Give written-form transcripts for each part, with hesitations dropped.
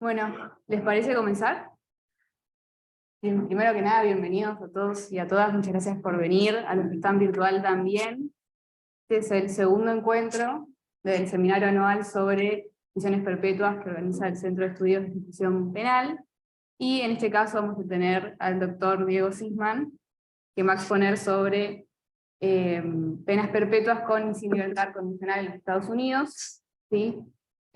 Bueno, ¿les parece comenzar? Bien, primero que nada, bienvenidos a todos y a todas. Muchas gracias por venir, a los que están virtual también. Este es el segundo encuentro del seminario anual sobre prisiones perpetuas que organiza el Centro de Estudios de Ejecución Penal. Y en este caso vamos a tener al doctor Diego Sisman, que va a exponer sobre penas perpetuas con y sin libertad condicional en los Estados Unidos. ¿Sí?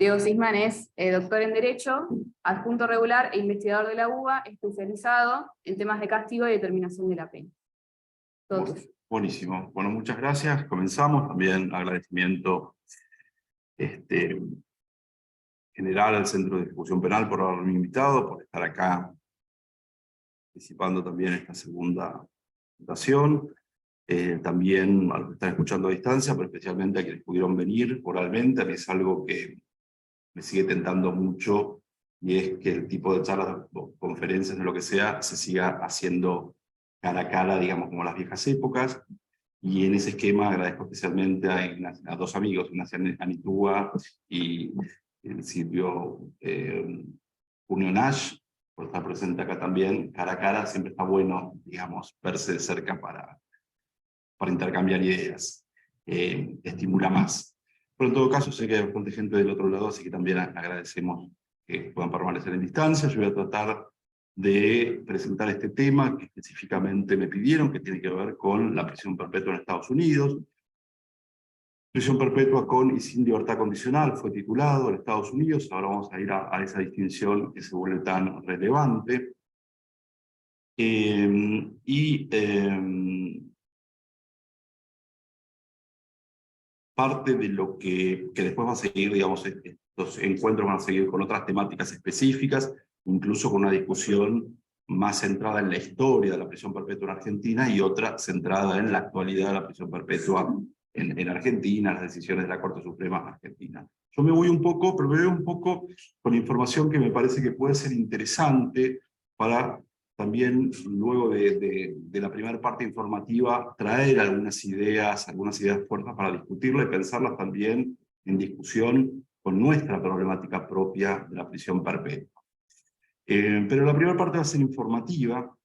Diego Sisman es doctor en Derecho, adjunto regular e investigador de la UBA, especializado en temas de castigo y determinación de la pena. Todos. Buenísimo. Bueno, muchas gracias. Comenzamos. También agradecimiento general al Centro de Ejecución Penal por haberme invitado, por estar acá participando también en esta segunda presentación. También a los que están escuchando a distancia, pero especialmente a quienes pudieron venir oralmente. A mí es algo que me sigue tentando mucho, y es que el tipo de charlas, conferencias, de lo que sea, se siga haciendo cara a cara, digamos, como las viejas épocas. Y en ese esquema agradezco especialmente a dos amigos, Ignacio Anitúa y Silvio Junio Nash, por estar presente acá también. Cara a cara siempre está bueno, digamos, verse de cerca para intercambiar ideas. Estimula más. Pero en todo caso sé que hay bastante gente del otro lado, así que también agradecemos que puedan permanecer en distancia. Yo voy a tratar de presentar este tema que específicamente me pidieron, que tiene que ver con la prisión perpetua en Estados Unidos. Prisión perpetua con y sin libertad condicional fue titulado en Estados Unidos. Ahora vamos a ir a esa distinción que se vuelve tan relevante. Parte de lo que después va a seguir, digamos, estos encuentros van a seguir con otras temáticas específicas, incluso con una discusión más centrada en la historia de la prisión perpetua en Argentina y otra centrada en la actualidad de la prisión perpetua en Argentina, las decisiones de la Corte Suprema Argentina. Yo me voy un poco, pero me voy un poco con información que me parece que puede ser interesante para también, luego de la primera parte informativa, traer algunas ideas fuertes para discutirlas y pensarlas también en discusión con nuestra problemática propia de la prisión perpetua. Pero la primera parte va a ser informativa,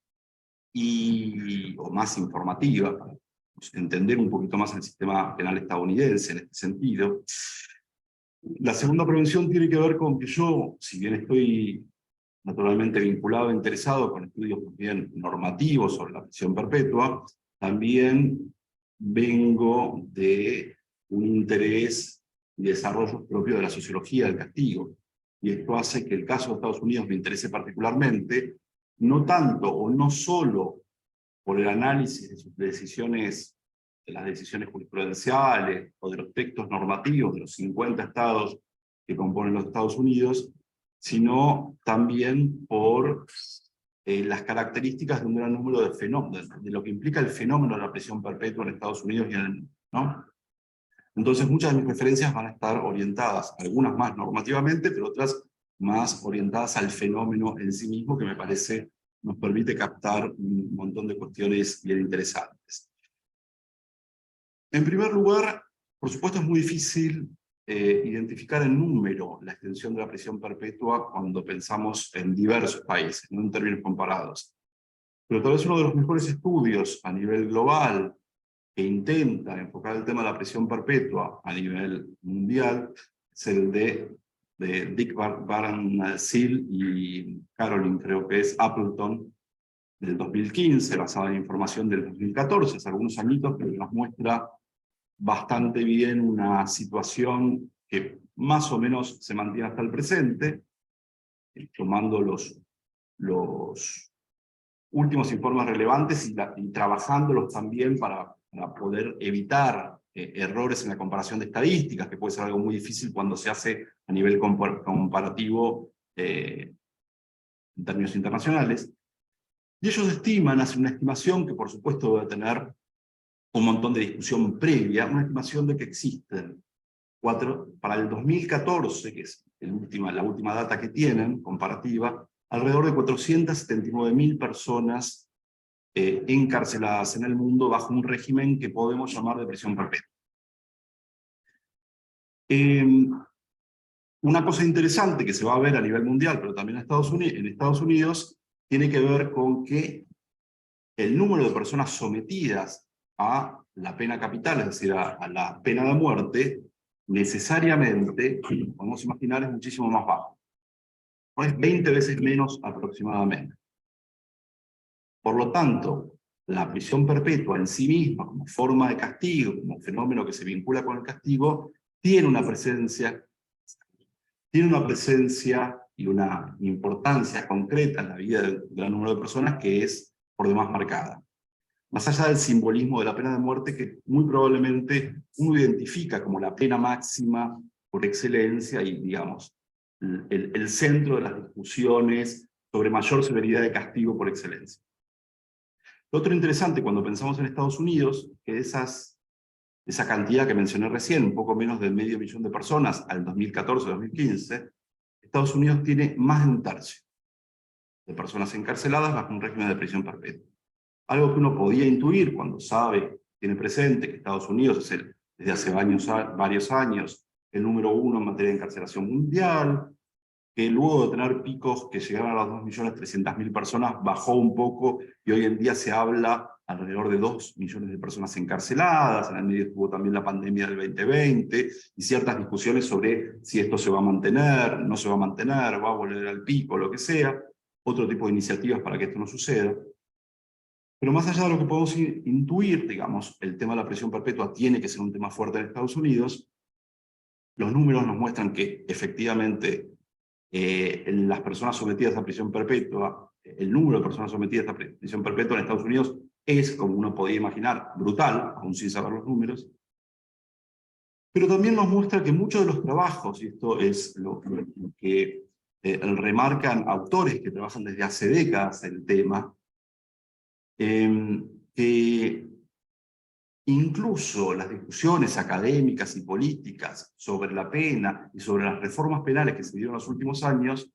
o más informativa, para entender un poquito más el sistema penal estadounidense en este sentido. La segunda prevención tiene que ver con que yo, si bien estoy naturalmente vinculado e interesado con estudios bien normativos sobre la prisión perpetua, también vengo de un interés y desarrollo propio de la sociología del castigo. Y esto hace que el caso de Estados Unidos me interese particularmente, no tanto o no solo por el análisis de sus decisiones, de las decisiones jurisprudenciales o de los textos normativos de los 50 estados que componen los Estados Unidos, sino también por las características de un gran número de fenómenos, de lo que implica el fenómeno de la prisión perpetua en Estados Unidos y en el mundo, ¿no? Entonces muchas de mis referencias van a estar orientadas, algunas más normativamente, pero otras más orientadas al fenómeno en sí mismo, que me parece nos permite captar un montón de cuestiones bien interesantes. En primer lugar, por supuesto es muy difícil identificar en número la extensión de la prisión perpetua cuando pensamos en diversos países, no en términos comparados. Pero tal vez uno de los mejores estudios a nivel global que intenta enfocar el tema de la prisión perpetua a nivel mundial es el de Dick Baran-Seal y Caroline, creo que es Appleton, del 2015, basada en información del 2014, hace algunos añitos, pero que nos muestra bastante bien una situación que más o menos se mantiene hasta el presente, tomando los últimos informes relevantes y trabajándolos también para poder evitar errores en la comparación de estadísticas, que puede ser algo muy difícil cuando se hace a nivel comparativo en términos internacionales. Y ellos estiman, hacen una estimación que por supuesto debe tener un montón de discusión previa, una estimación de que existen para el 2014, que es la última data que tienen, comparativa, alrededor de 479.000 personas encarceladas en el mundo bajo un régimen que podemos llamar de prisión perpetua. Una cosa interesante que se va a ver a nivel mundial, pero también en Estados Unidos, tiene que ver con que el número de personas sometidas a la pena capital, es decir, a la pena de muerte, necesariamente, podemos imaginar, es muchísimo más bajo. Es 20 veces menos aproximadamente. Por lo tanto, la prisión perpetua en sí misma, como forma de castigo, como fenómeno que se vincula con el castigo, tiene una presencia y una importancia concreta en la vida de un gran número de personas que es por demás marcada. Más allá del simbolismo de la pena de muerte, que muy probablemente uno identifica como la pena máxima por excelencia y, digamos, el centro de las discusiones sobre mayor severidad de castigo por excelencia. Lo otro interesante cuando pensamos en Estados Unidos, que esa cantidad que mencioné recién, un poco menos de 500.000 de personas al 2014-2015, Estados Unidos tiene más de un tercio de personas encarceladas bajo un régimen de prisión perpetua. Algo que uno podía intuir cuando tiene presente que Estados Unidos es desde hace varios años el número 1 en materia de encarcelación mundial, que luego de tener picos que llegaron a las 2.300.000 personas, bajó un poco y hoy en día se habla alrededor de 2 millones de personas encarceladas. En el medio estuvo también la pandemia del 2020 y ciertas discusiones sobre si esto se va a mantener, no se va a mantener, va a volver al pico, lo que sea. Otro tipo de iniciativas para que esto no suceda. Pero más allá de lo que podemos intuir, digamos, el tema de la prisión perpetua tiene que ser un tema fuerte en Estados Unidos. Los números nos muestran que efectivamente las personas sometidas a prisión perpetua, el número de personas sometidas a prisión perpetua en Estados Unidos es, como uno podía imaginar, brutal, aún sin saber los números. Pero también nos muestra que muchos de los trabajos, y esto es lo que remarcan autores que trabajan desde hace décadas el tema, que incluso las discusiones académicas y políticas sobre la pena y sobre las reformas penales que se dieron en los últimos años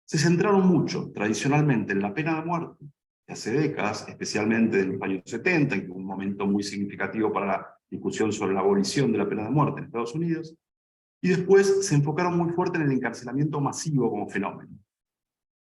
se centraron mucho, tradicionalmente, en la pena de muerte, de hace décadas, especialmente en los años 70, que fue un momento muy significativo para la discusión sobre la abolición de la pena de muerte en Estados Unidos, y después se enfocaron muy fuerte en el encarcelamiento masivo como fenómeno.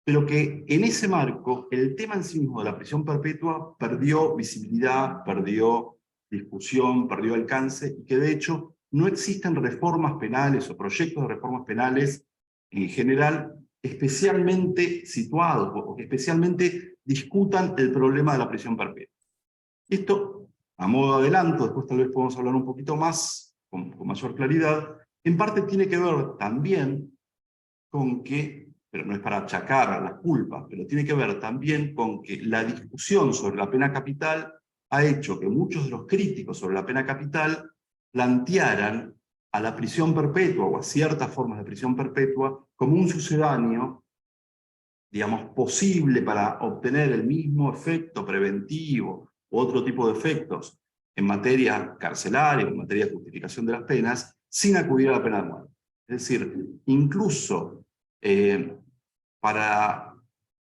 Pero que en ese marco, el tema en sí mismo de la prisión perpetua perdió visibilidad, perdió discusión, perdió alcance, y que de hecho no existen reformas penales o proyectos de reformas penales en general especialmente situados o que especialmente discutan el problema de la prisión perpetua. Esto, a modo de adelanto, después tal vez podemos hablar un poquito más, con mayor claridad, en parte tiene que ver también con que, pero no es para achacar las culpas, pero tiene que ver también con que la discusión sobre la pena capital ha hecho que muchos de los críticos sobre la pena capital plantearan a la prisión perpetua o a ciertas formas de prisión perpetua como un sucedáneo, digamos, posible para obtener el mismo efecto preventivo u otro tipo de efectos en materia carcelaria, en materia de justificación de las penas, sin acudir a la pena de muerte. Es decir, incluso para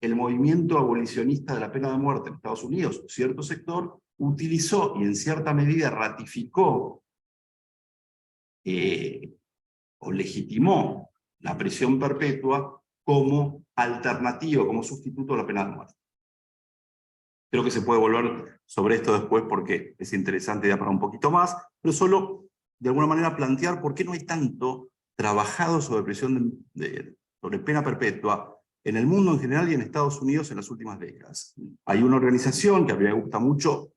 el movimiento abolicionista de la pena de muerte en Estados Unidos, cierto sector utilizó y en cierta medida ratificó o legitimó la prisión perpetua como alternativa, como sustituto a la pena de muerte. Creo que se puede volver sobre esto después porque es interesante ya para un poquito más, pero solo de alguna manera plantear por qué no hay tanto trabajado sobre sobre pena perpetua en el mundo en general y en Estados Unidos en las últimas décadas. Hay una organización que a mí me gusta mucho,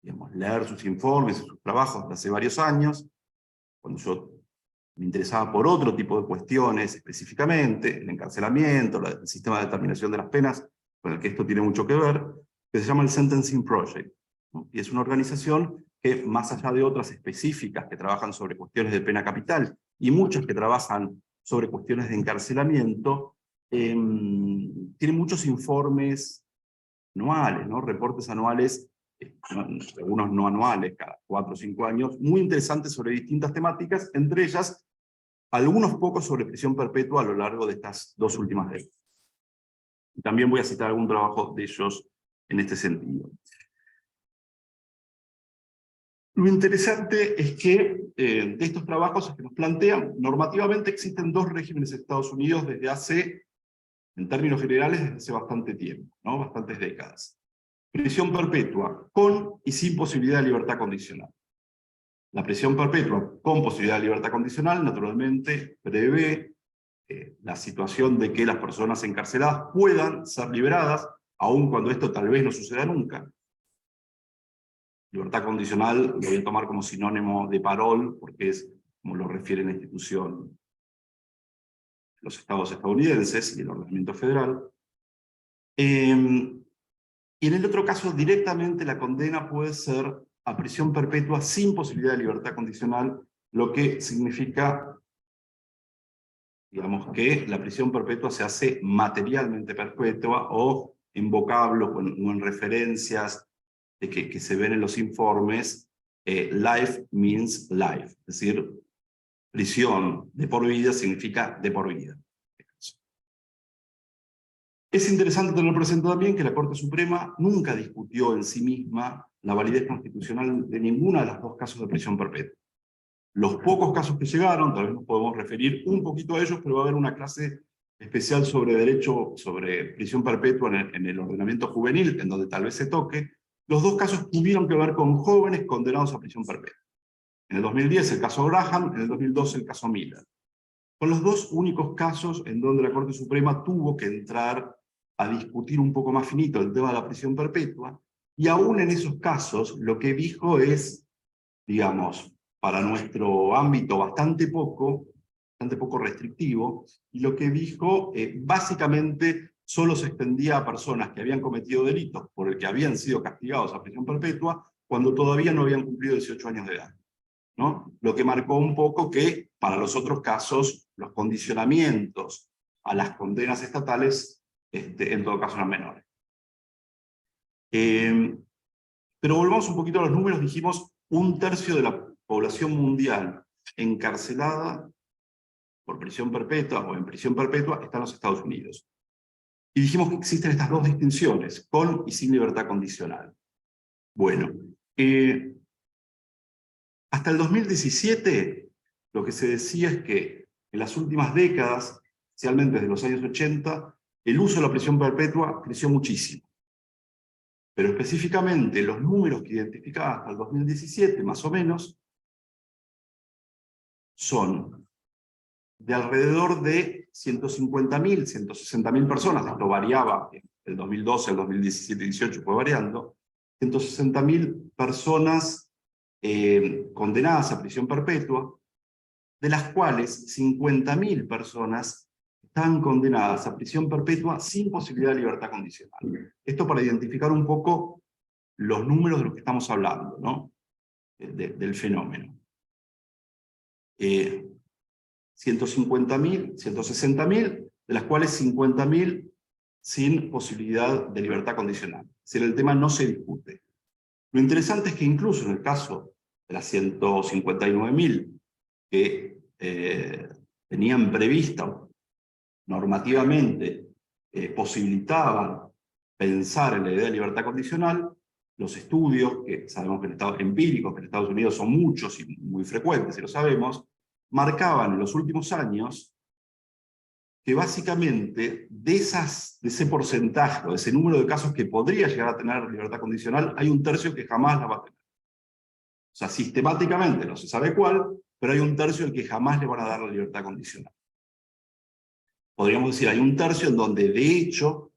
digamos, leer sus informes, sus trabajos de hace varios años, cuando yo me interesaba por otro tipo de cuestiones específicamente, el encarcelamiento, el sistema de determinación de las penas, con el que esto tiene mucho que ver, que se llama el Sentencing Project, ¿no? Y es una organización que, más allá de otras específicas que trabajan sobre cuestiones de pena capital, y muchas que trabajan sobre cuestiones de encarcelamiento, tiene muchos informes anuales, ¿no? Reportes anuales, algunos no anuales, cada 4 o 5 años, muy interesantes sobre distintas temáticas, entre ellas algunos pocos sobre prisión perpetua a lo largo de estas 2 últimas décadas. Y también voy a citar algún trabajo de ellos en este sentido. Lo interesante es que de estos trabajos es que nos plantean, normativamente existen dos regímenes en Estados Unidos desde hace, en términos generales, desde hace bastante tiempo, ¿no? Bastantes décadas. Prisión perpetua con y sin posibilidad de libertad condicional. La prisión perpetua con posibilidad de libertad condicional, naturalmente, prevé la situación de que las personas encarceladas puedan ser liberadas, aun cuando esto tal vez no suceda nunca. Libertad condicional lo voy a tomar como sinónimo de parol, porque es como lo refiere la institución, los estados estadounidenses y el ordenamiento federal. Y en el otro caso, directamente la condena puede ser a prisión perpetua sin posibilidad de libertad condicional, lo que significa, digamos, que la prisión perpetua se hace materialmente perpetua o en vocablos o en referencias que se ven en los informes, life means life, es decir, prisión de por vida significa de por vida. Es interesante tener presente también que la Corte Suprema nunca discutió en sí misma la validez constitucional de ninguno de los dos casos de prisión perpetua. Los pocos casos que llegaron, tal vez nos podemos referir un poquito a ellos, pero va a haber una clase especial sobre derecho, sobre prisión perpetua en el ordenamiento juvenil, en donde tal vez se toque. Los dos casos tuvieron que ver con jóvenes condenados a prisión perpetua. En el 2010 el caso Graham, en el 2012 el caso Miller. Son los dos únicos casos en donde la Corte Suprema tuvo que entrar a discutir un poco más finito el tema de la prisión perpetua, y aún en esos casos lo que dijo es, digamos, para nuestro ámbito bastante poco restrictivo, y lo que dijo básicamente solo se extendía a personas que habían cometido delitos por el que habían sido castigados a prisión perpetua cuando todavía no habían cumplido 18 años de edad, ¿no? Lo que marcó un poco que para los otros casos los condicionamientos a las condenas estatales en todo caso eran menores. Pero volvamos un poquito a los números. Dijimos, 1/3 de la población mundial encarcelada por prisión perpetua o en prisión perpetua está en los Estados Unidos. Y dijimos que existen estas dos distinciones, con y sin libertad condicional. Bueno, hasta el 2017 lo que se decía es que en las últimas décadas, especialmente desde los años 80, el uso de la prisión perpetua creció muchísimo. Pero específicamente los números que identificaba hasta el 2017, más o menos, son de alrededor de 150.000, 160.000 personas. Esto variaba, del 2012 al 2017 y 2018 fue variando. 160.000 personas condenadas a prisión perpetua, de las cuales 50.000 personas están condenadas a prisión perpetua sin posibilidad de libertad condicional. Esto para identificar un poco los números de los que estamos hablando, ¿no? Del fenómeno. 150.000, 160.000, de las cuales 50.000 sin posibilidad de libertad condicional. Es decir, el tema no se discute. Lo interesante es que incluso en el caso de las 159.000 que tenían prevista normativamente, posibilitaban pensar en la idea de libertad condicional, los estudios, que sabemos que empíricos, que en Estados Unidos son muchos y muy frecuentes, y lo sabemos, marcaban en los últimos años que básicamente de ese porcentaje, o de ese número de casos que podría llegar a tener libertad condicional, hay 1/3 que jamás la va a tener. O sea, sistemáticamente, no se sabe cuál, pero hay 1/3 al que jamás le van a dar la libertad condicional. Podríamos decir, hay 1/3 en donde de hecho,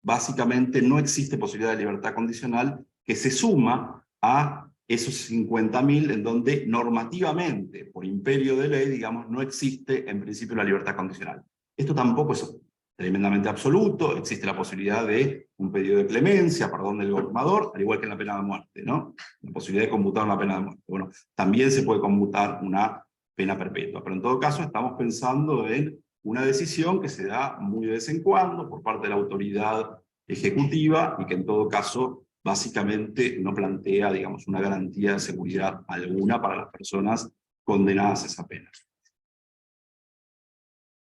básicamente no existe posibilidad de libertad condicional, que se suma a esos 50.000 en donde normativamente, por imperio de ley, digamos, no existe en principio la libertad condicional. Esto tampoco es tremendamente absoluto, existe la posibilidad de un pedido de clemencia, perdón del gobernador, al igual que en la pena de muerte, ¿no? La posibilidad de conmutar una pena de muerte. Bueno, también se puede conmutar una pena perpetua, pero en todo caso estamos pensando en una decisión que se da muy de vez en cuando por parte de la autoridad ejecutiva y que en todo caso básicamente no plantea, digamos, una garantía de seguridad alguna para las personas condenadas a esa pena.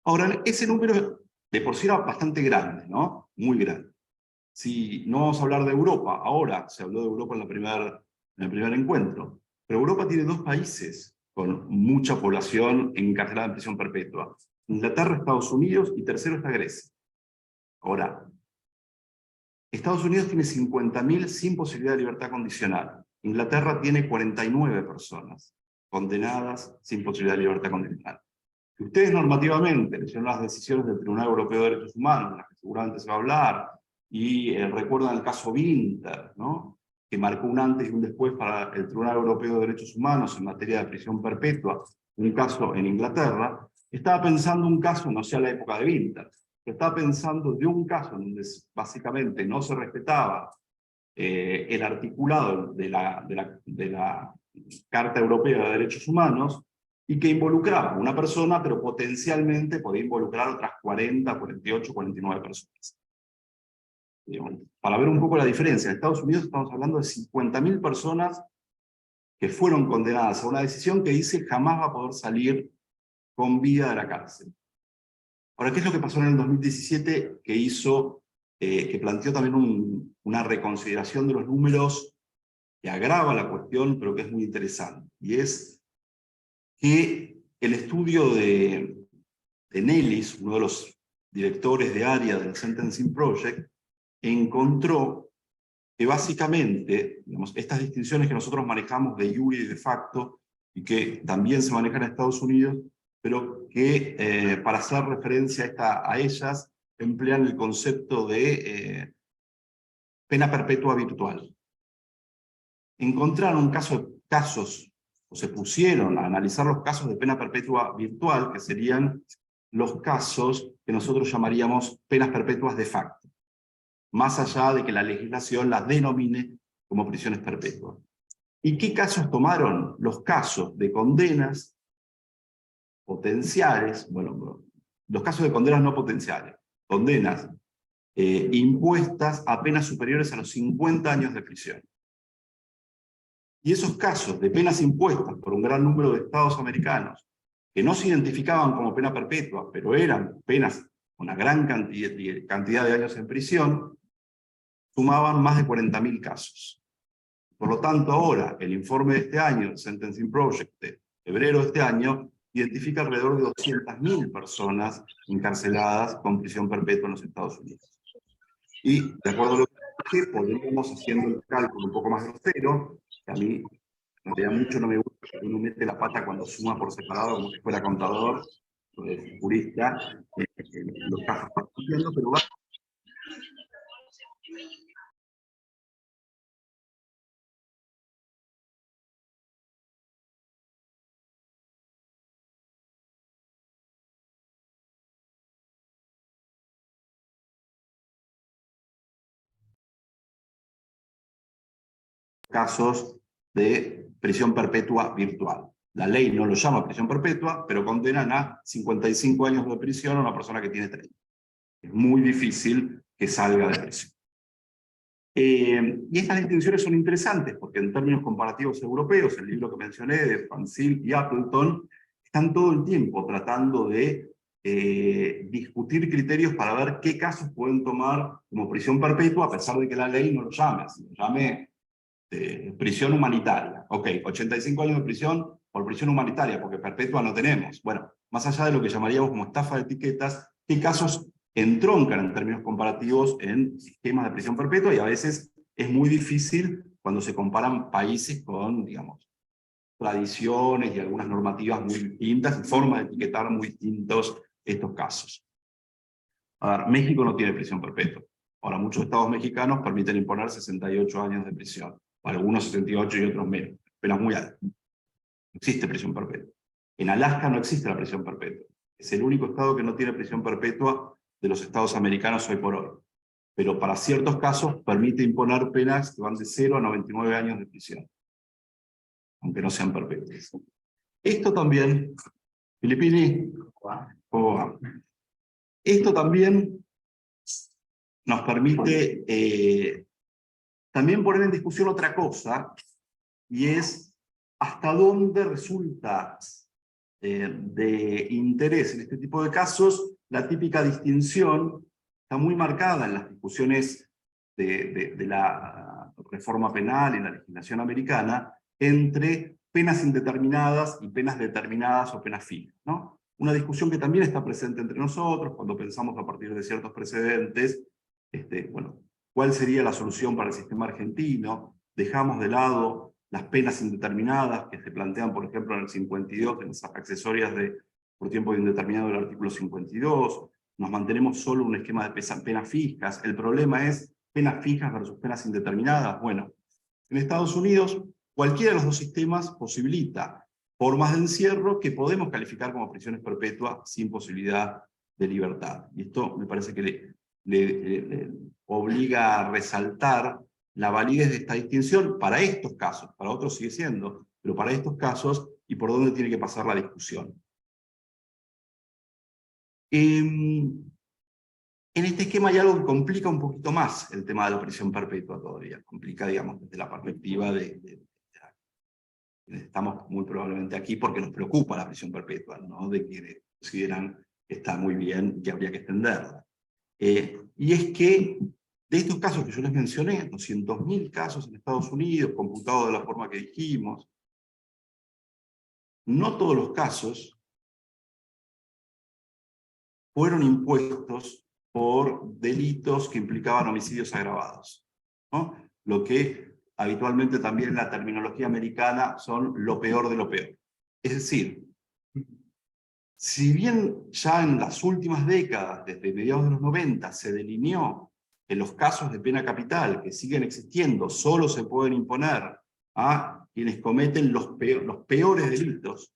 Ahora, ese número de por sí era bastante grande, ¿no? Muy grande. Si no vamos a hablar de Europa, ahora se habló de Europa en el primer encuentro. Pero Europa tiene dos países con mucha población encarcelada en prisión perpetua. Inglaterra, Estados Unidos, y tercero está Grecia. Ahora, Estados Unidos tiene 50.000 sin posibilidad de libertad condicional. Inglaterra tiene 49 personas condenadas sin posibilidad de libertad condicional. Si ustedes normativamente leyeron las decisiones del Tribunal Europeo de Derechos Humanos, de las que seguramente se va a hablar, y recuerdan el caso Winter, ¿no?, que marcó un antes y un después para el Tribunal Europeo de Derechos Humanos en materia de prisión perpetua, un caso en Inglaterra, estaba pensando un caso, no sea la época de Winter, estaba pensando de un caso donde básicamente no se respetaba el articulado de la Carta Europea de Derechos Humanos, y que involucraba a una persona, pero potencialmente podía involucrar otras 40, 48, 49 personas. Para ver un poco la diferencia, en Estados Unidos estamos hablando de 50.000 personas que fueron condenadas a una decisión que dice jamás va a poder salir con vida de la cárcel. Ahora, ¿qué es lo que pasó en el 2017 que hizo, que planteó también una reconsideración de los números que agrava la cuestión, pero que es muy interesante? Y es que el estudio de Nellis, uno de los directores de área del Sentencing Project, encontró que básicamente, digamos, estas distinciones que nosotros manejamos de jure y de facto, y que también se manejan en Estados Unidos, pero que para hacer referencia a ellas emplean el concepto de pena perpetua virtual. Encontraron casos, o se pusieron a analizar los casos de pena perpetua virtual, que serían los casos que nosotros llamaríamos penas perpetuas de facto, más allá de que la legislación las denomine como prisiones perpetuas. ¿Y qué casos tomaron? Los casos de condenas potenciales, bueno, los casos de condenas no potenciales, condenas impuestas a penas superiores a los 50 años de prisión. Y esos casos de penas impuestas por un gran número de estados americanos, que no se identificaban como pena perpetua, pero eran penas con una gran cantidad de años en prisión, sumaban más de 40.000 casos. Por lo tanto, ahora, el informe de este año, el Sentencing Project de febrero de este año, identifica alrededor de 200.000 personas encarceladas con prisión perpetua en los Estados Unidos. Y, de acuerdo a lo que dije, podríamos, haciendo el cálculo un poco más grosero, que a mí en realidad mucho no me gusta que uno mete la pata cuando suma por separado, como si fuera contador, jurista, los casos van cambiando, pero va. Casos de prisión perpetua virtual. La ley no lo llama prisión perpetua, pero condenan a 55 años de prisión a una persona que tiene 30. Es muy difícil que salga de prisión. Y estas distinciones son interesantes porque en términos comparativos europeos, el libro que mencioné de Fansil y Appleton, están todo el tiempo tratando de discutir criterios para ver qué casos pueden tomar como prisión perpetua, a pesar de que la ley no lo llame así, lo llame prisión humanitaria. Ok, 85 años de prisión por prisión humanitaria, porque perpetua no tenemos. Bueno, más allá de lo que llamaríamos como estafa de etiquetas, ¿qué casos entroncan en términos comparativos en sistemas de prisión perpetua? Y a veces es muy difícil cuando se comparan países con, digamos, tradiciones y algunas normativas muy distintas y formas de etiquetar muy distintos estos casos. A ver, México no tiene prisión perpetua. Ahora, muchos estados mexicanos permiten imponer 68 años de prisión. Algunos 68 y otros menos. Penas muy altas. No existe prisión perpetua. En Alaska no existe la prisión perpetua. Es el único estado que no tiene prisión perpetua de los estados americanos hoy por hoy. Pero para ciertos casos permite imponer penas que van de 0 a 99 años de prisión, aunque no sean perpetuas. Esto también, Filipini, ¿cómo va? Esto también nos permite también poner en discusión otra cosa, y es hasta dónde resulta de interés en este tipo de casos la típica distinción, está muy marcada en las discusiones de la reforma penal y la legislación americana, entre penas indeterminadas y penas determinadas o penas fijas, ¿no? Una discusión que también está presente entre nosotros cuando pensamos a partir de ciertos precedentes, bueno, ¿cuál sería la solución para el sistema argentino? Dejamos de lado las penas indeterminadas que se plantean, por ejemplo, en el 52, en las accesorias por tiempo indeterminado del artículo 52, nos mantenemos solo un esquema de penas fijas. El problema es penas fijas versus penas indeterminadas. Bueno, en Estados Unidos, cualquiera de los dos sistemas posibilita formas de encierro que podemos calificar como prisiones perpetuas sin posibilidad de libertad. Y esto me parece que le obliga a resaltar la validez de esta distinción para estos casos, para otros sigue siendo, pero para estos casos y por dónde tiene que pasar la discusión. En este esquema hay algo que complica un poquito más el tema de la prisión perpetua todavía, complica, digamos, desde la perspectiva estamos muy probablemente aquí porque nos preocupa la prisión perpetua, ¿no? De quienes consideran que está muy bien y que habría que extenderla. Y es que de estos casos que yo les mencioné, 200.000 casos en Estados Unidos, computados de la forma que dijimos, no todos los casos fueron impuestos por delitos que implicaban homicidios agravados, ¿no? Lo que habitualmente también en la terminología americana son lo peor de lo peor. Es decir, si bien ya en las últimas décadas, desde mediados de los 90, se delineó que los casos de pena capital que siguen existiendo solo se pueden imponer a quienes cometen los peores delitos,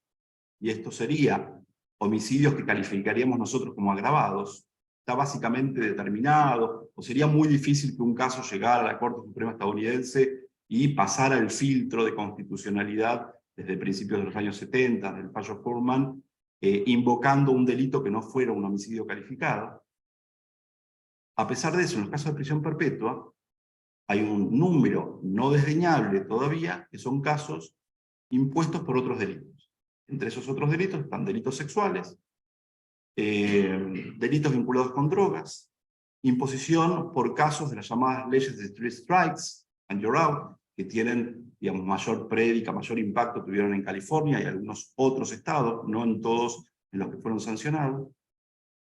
y esto sería homicidios que calificaríamos nosotros como agravados, está básicamente determinado, o sería muy difícil que un caso llegara a la Corte Suprema estadounidense y pasara el filtro de constitucionalidad desde principios de los años 70, del fallo Furman, invocando un delito que no fuera un homicidio calificado. A pesar de eso, en los casos de prisión perpetua, hay un número no desdeñable todavía, que son casos impuestos por otros delitos. Entre esos otros delitos están delitos sexuales, delitos vinculados con drogas, imposición por casos de las llamadas leyes de Three Strikes and You're Out, que tienen, digamos, mayor prédica, mayor impacto, tuvieron en California y algunos otros estados, no en todos en los que fueron sancionados,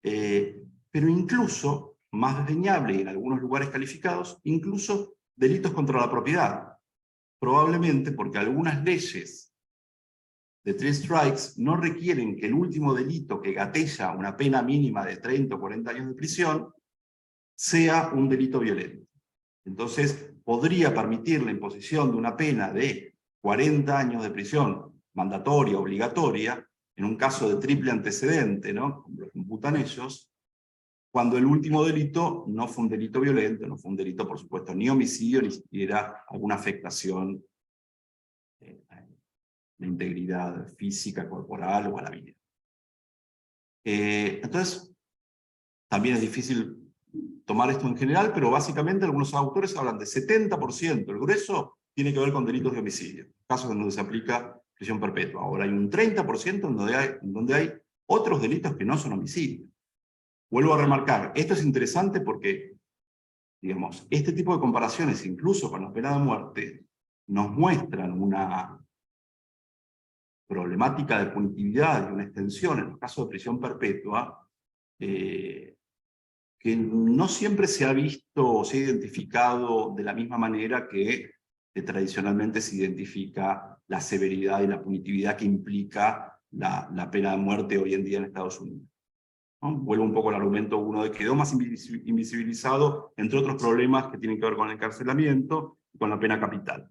pero incluso, más desdeñable en algunos lugares calificados, incluso delitos contra la propiedad, probablemente porque algunas leyes de Three Strikes no requieren que el último delito que gatella una pena mínima de 30 o 40 años de prisión sea un delito violento. Entonces, podría permitir la imposición de una pena de 40 años de prisión mandatoria, obligatoria, en un caso de triple antecedente, ¿no? Como lo computan ellos, cuando el último delito no fue un delito violento, no fue un delito, por supuesto, ni homicidio, ni siquiera alguna afectación la integridad física, corporal o a la vida. Entonces, también es difícil tomar esto en general, pero básicamente algunos autores hablan de 70%, el grueso tiene que ver con delitos de homicidio, casos en donde se aplica prisión perpetua. Ahora hay un 30% en donde hay otros delitos que no son homicidio. Vuelvo a remarcar, esto es interesante porque, digamos, este tipo de comparaciones, incluso con la pena de muerte, nos muestran una problemática de punitividad y una extensión en los casos de prisión perpetua que no siempre se ha visto o se ha identificado de la misma manera que tradicionalmente se identifica la severidad y la punitividad que implica la pena de muerte hoy en día en Estados Unidos, ¿no? Vuelvo un poco al argumento uno de que quedó más invisibilizado, entre otros problemas que tienen que ver con el encarcelamiento y con la pena capital.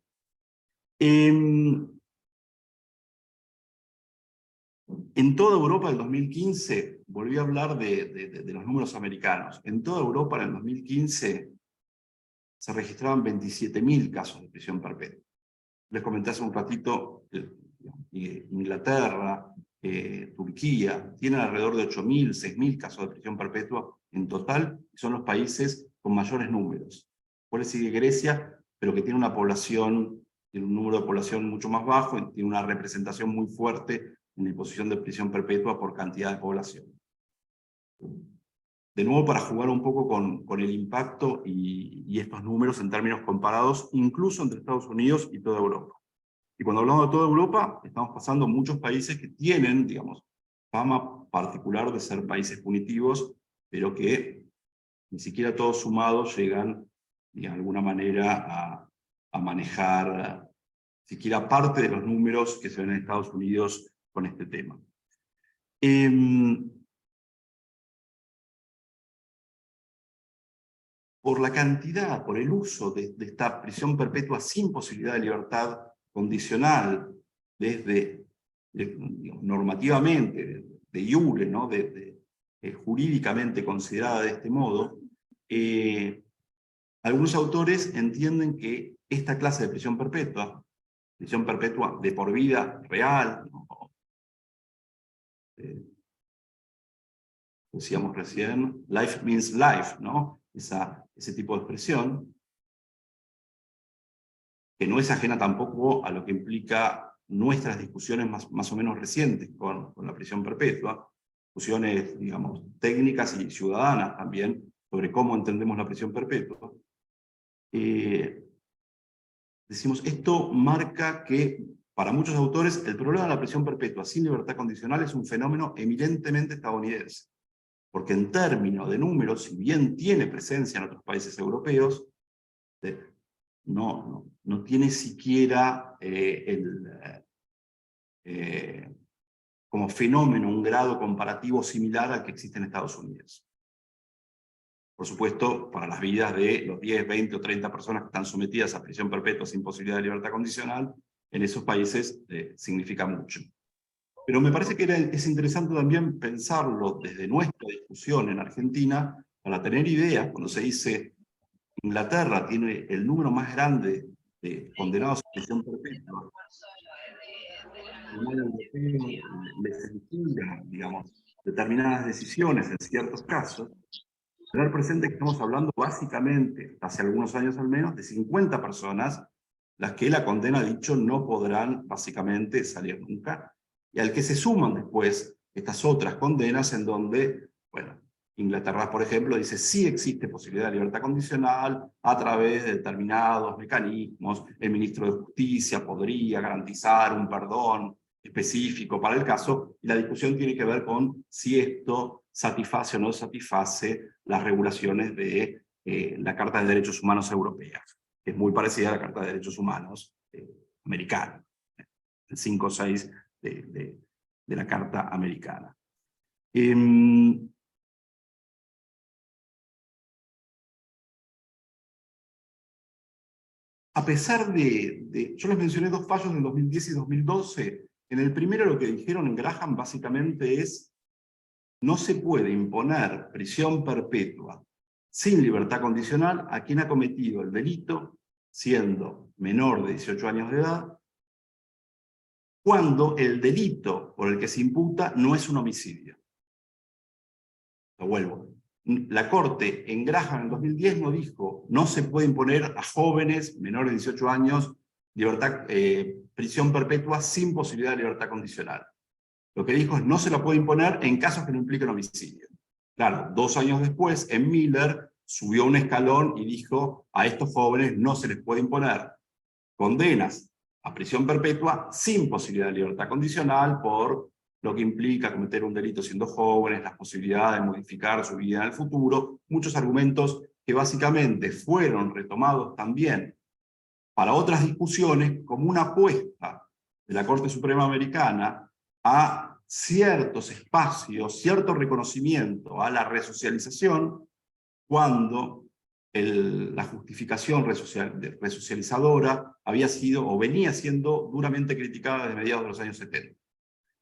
En toda Europa del 2015, volví a hablar de los números americanos, en toda Europa en el 2015 se registraban 27.000 casos de prisión perpetua. Les comenté hace un ratito, Inglaterra, Turquía, tienen alrededor de 8.000, 6.000 casos de prisión perpetua en total, y son los países con mayores números. Después le sigue Grecia, pero que tiene una población, tiene un número de población mucho más bajo, y tiene una representación muy fuerte en la imposición de prisión perpetua por cantidad de población. De nuevo, para jugar un poco con el impacto y estos números en términos comparados, incluso entre Estados Unidos y toda Europa. Y cuando hablamos de toda Europa, estamos pasando muchos países que tienen, digamos, fama particular de ser países punitivos, pero que ni siquiera todos sumados llegan, de alguna manera, a manejar siquiera parte de los números que se ven en Estados Unidos con este tema. Por la cantidad, por el uso de esta prisión perpetua sin posibilidad de libertad condicional, desde, digamos, normativamente, de iure, ¿no? Jurídicamente considerada de este modo, algunos autores entienden que esta clase de prisión perpetua de por vida real, ¿no? Decíamos recién, life means life, ¿no? Ese tipo de expresión, que no es ajena tampoco a lo que implica nuestras discusiones más o menos recientes con la prisión perpetua, discusiones, digamos, técnicas y ciudadanas también, sobre cómo entendemos la prisión perpetua. Decimos, esto marca que, para muchos autores, el problema de la prisión perpetua sin libertad condicional es un fenómeno eminentemente estadounidense, porque en términos de números, si bien tiene presencia en otros países europeos, no tiene siquiera como fenómeno un grado comparativo similar al que existe en Estados Unidos. Por supuesto, para las vidas de los 10, 20 o 30 personas que están sometidas a prisión perpetua sin posibilidad de libertad condicional, en esos países significa mucho. Pero me parece que es interesante también pensarlo desde nuestra discusión en Argentina, para tener idea, cuando se dice Inglaterra tiene el número más grande de condenados a prisión perpetua, el Tribunal Europeo les liquida, digamos, determinadas decisiones en ciertos casos, tener presente que estamos hablando básicamente, hace algunos años al menos, de 50 personas, las que la condena ha dicho no podrán básicamente salir nunca, y al que se suman después estas otras condenas en donde, bueno, Inglaterra, por ejemplo, dice sí existe posibilidad de libertad condicional a través de determinados mecanismos, el ministro de Justicia podría garantizar un perdón específico para el caso, y la discusión tiene que ver con si esto satisface o no satisface las regulaciones de la Carta de Derechos Humanos Europea, que es muy parecida a la Carta de Derechos Humanos americana, el 5 o 6 de la Carta americana. A pesar yo les mencioné dos fallos en 2010 y 2012, en el primero lo que dijeron en Graham básicamente es: no se puede imponer prisión perpetua sin libertad condicional a quien ha cometido el delito siendo menor de 18 años de edad, cuando el delito por el que se imputa no es un homicidio. Lo vuelvo. La Corte en Graham en 2010 no dijo no se puede imponer a jóvenes menores de 18 años prisión perpetua sin posibilidad de libertad condicional. Lo que dijo es no se la puede imponer en casos que no impliquen homicidio. Claro, 2 años después, en Miller, subió un escalón y dijo a estos jóvenes no se les puede imponer condenas a prisión perpetua sin posibilidad de libertad condicional por lo que implica cometer un delito siendo jóvenes, las posibilidades de modificar su vida en el futuro, muchos argumentos que básicamente fueron retomados también para otras discusiones como una apuesta de la Corte Suprema Americana a ciertos espacios, cierto reconocimiento a la resocialización, cuando la justificación resocializadora había sido o venía siendo duramente criticada desde mediados de los años 70.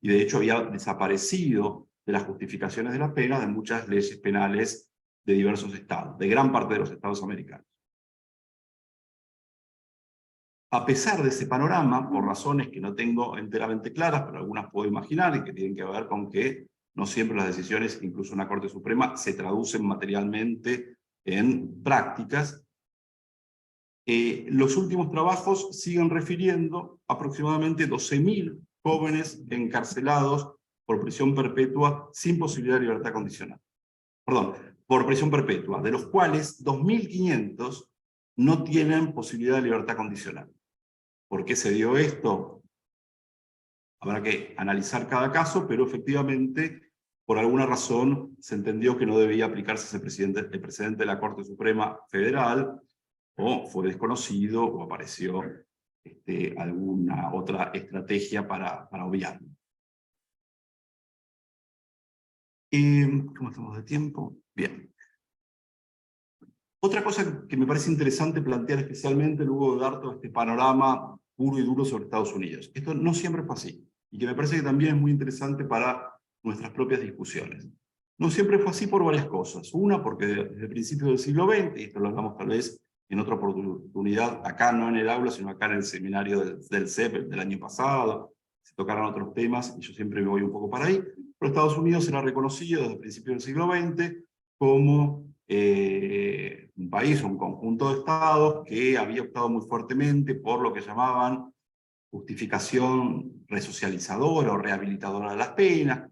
Y de hecho había desaparecido de las justificaciones de la pena de muchas leyes penales de diversos estados, de gran parte de los estados americanos. A pesar de ese panorama, por razones que no tengo enteramente claras, pero algunas puedo imaginar y que tienen que ver con que no siempre las decisiones, incluso en la Corte Suprema, se traducen materialmente en prácticas, los últimos trabajos siguen refiriendo aproximadamente 12.000 jóvenes encarcelados por prisión perpetua sin posibilidad de libertad condicional. Perdón, por prisión perpetua, de los cuales 2.500 no tienen posibilidad de libertad condicional. ¿Por qué se dio esto? Habrá que analizar cada caso, pero efectivamente, por alguna razón, se entendió que no debía aplicarse el precedente de la Corte Suprema Federal, o fue desconocido, o apareció alguna otra estrategia para obviarlo. ¿Cómo estamos de tiempo? Bien. Otra cosa que me parece interesante plantear especialmente luego de dar todo este panorama puro y duro sobre Estados Unidos. Esto no siempre fue así, y que me parece que también es muy interesante para nuestras propias discusiones. No siempre fue así por varias cosas. Una, porque desde principios del siglo XX, y esto lo hablamos tal vez en otra oportunidad, acá no en el aula, sino acá en el seminario del CEP del año pasado, se tocaron otros temas, y yo siempre me voy un poco para ahí, pero Estados Unidos era reconocido desde principios del siglo XX como un país, un conjunto de estados que había optado muy fuertemente por lo que llamaban justificación resocializadora o rehabilitadora de las penas.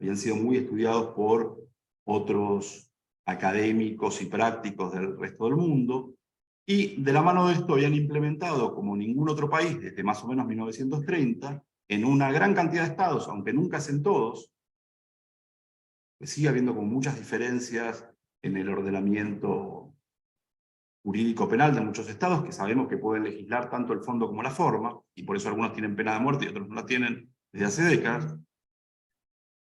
Habían sido muy estudiados por otros académicos y prácticos del resto del mundo, y de la mano de esto habían implementado, como ningún otro país desde más o menos 1930, en una gran cantidad de estados, aunque nunca es en todos, que sigue habiendo como muchas diferencias en el ordenamiento jurídico penal de muchos estados, que sabemos que pueden legislar tanto el fondo como la forma, y por eso algunos tienen pena de muerte y otros no la tienen desde hace décadas.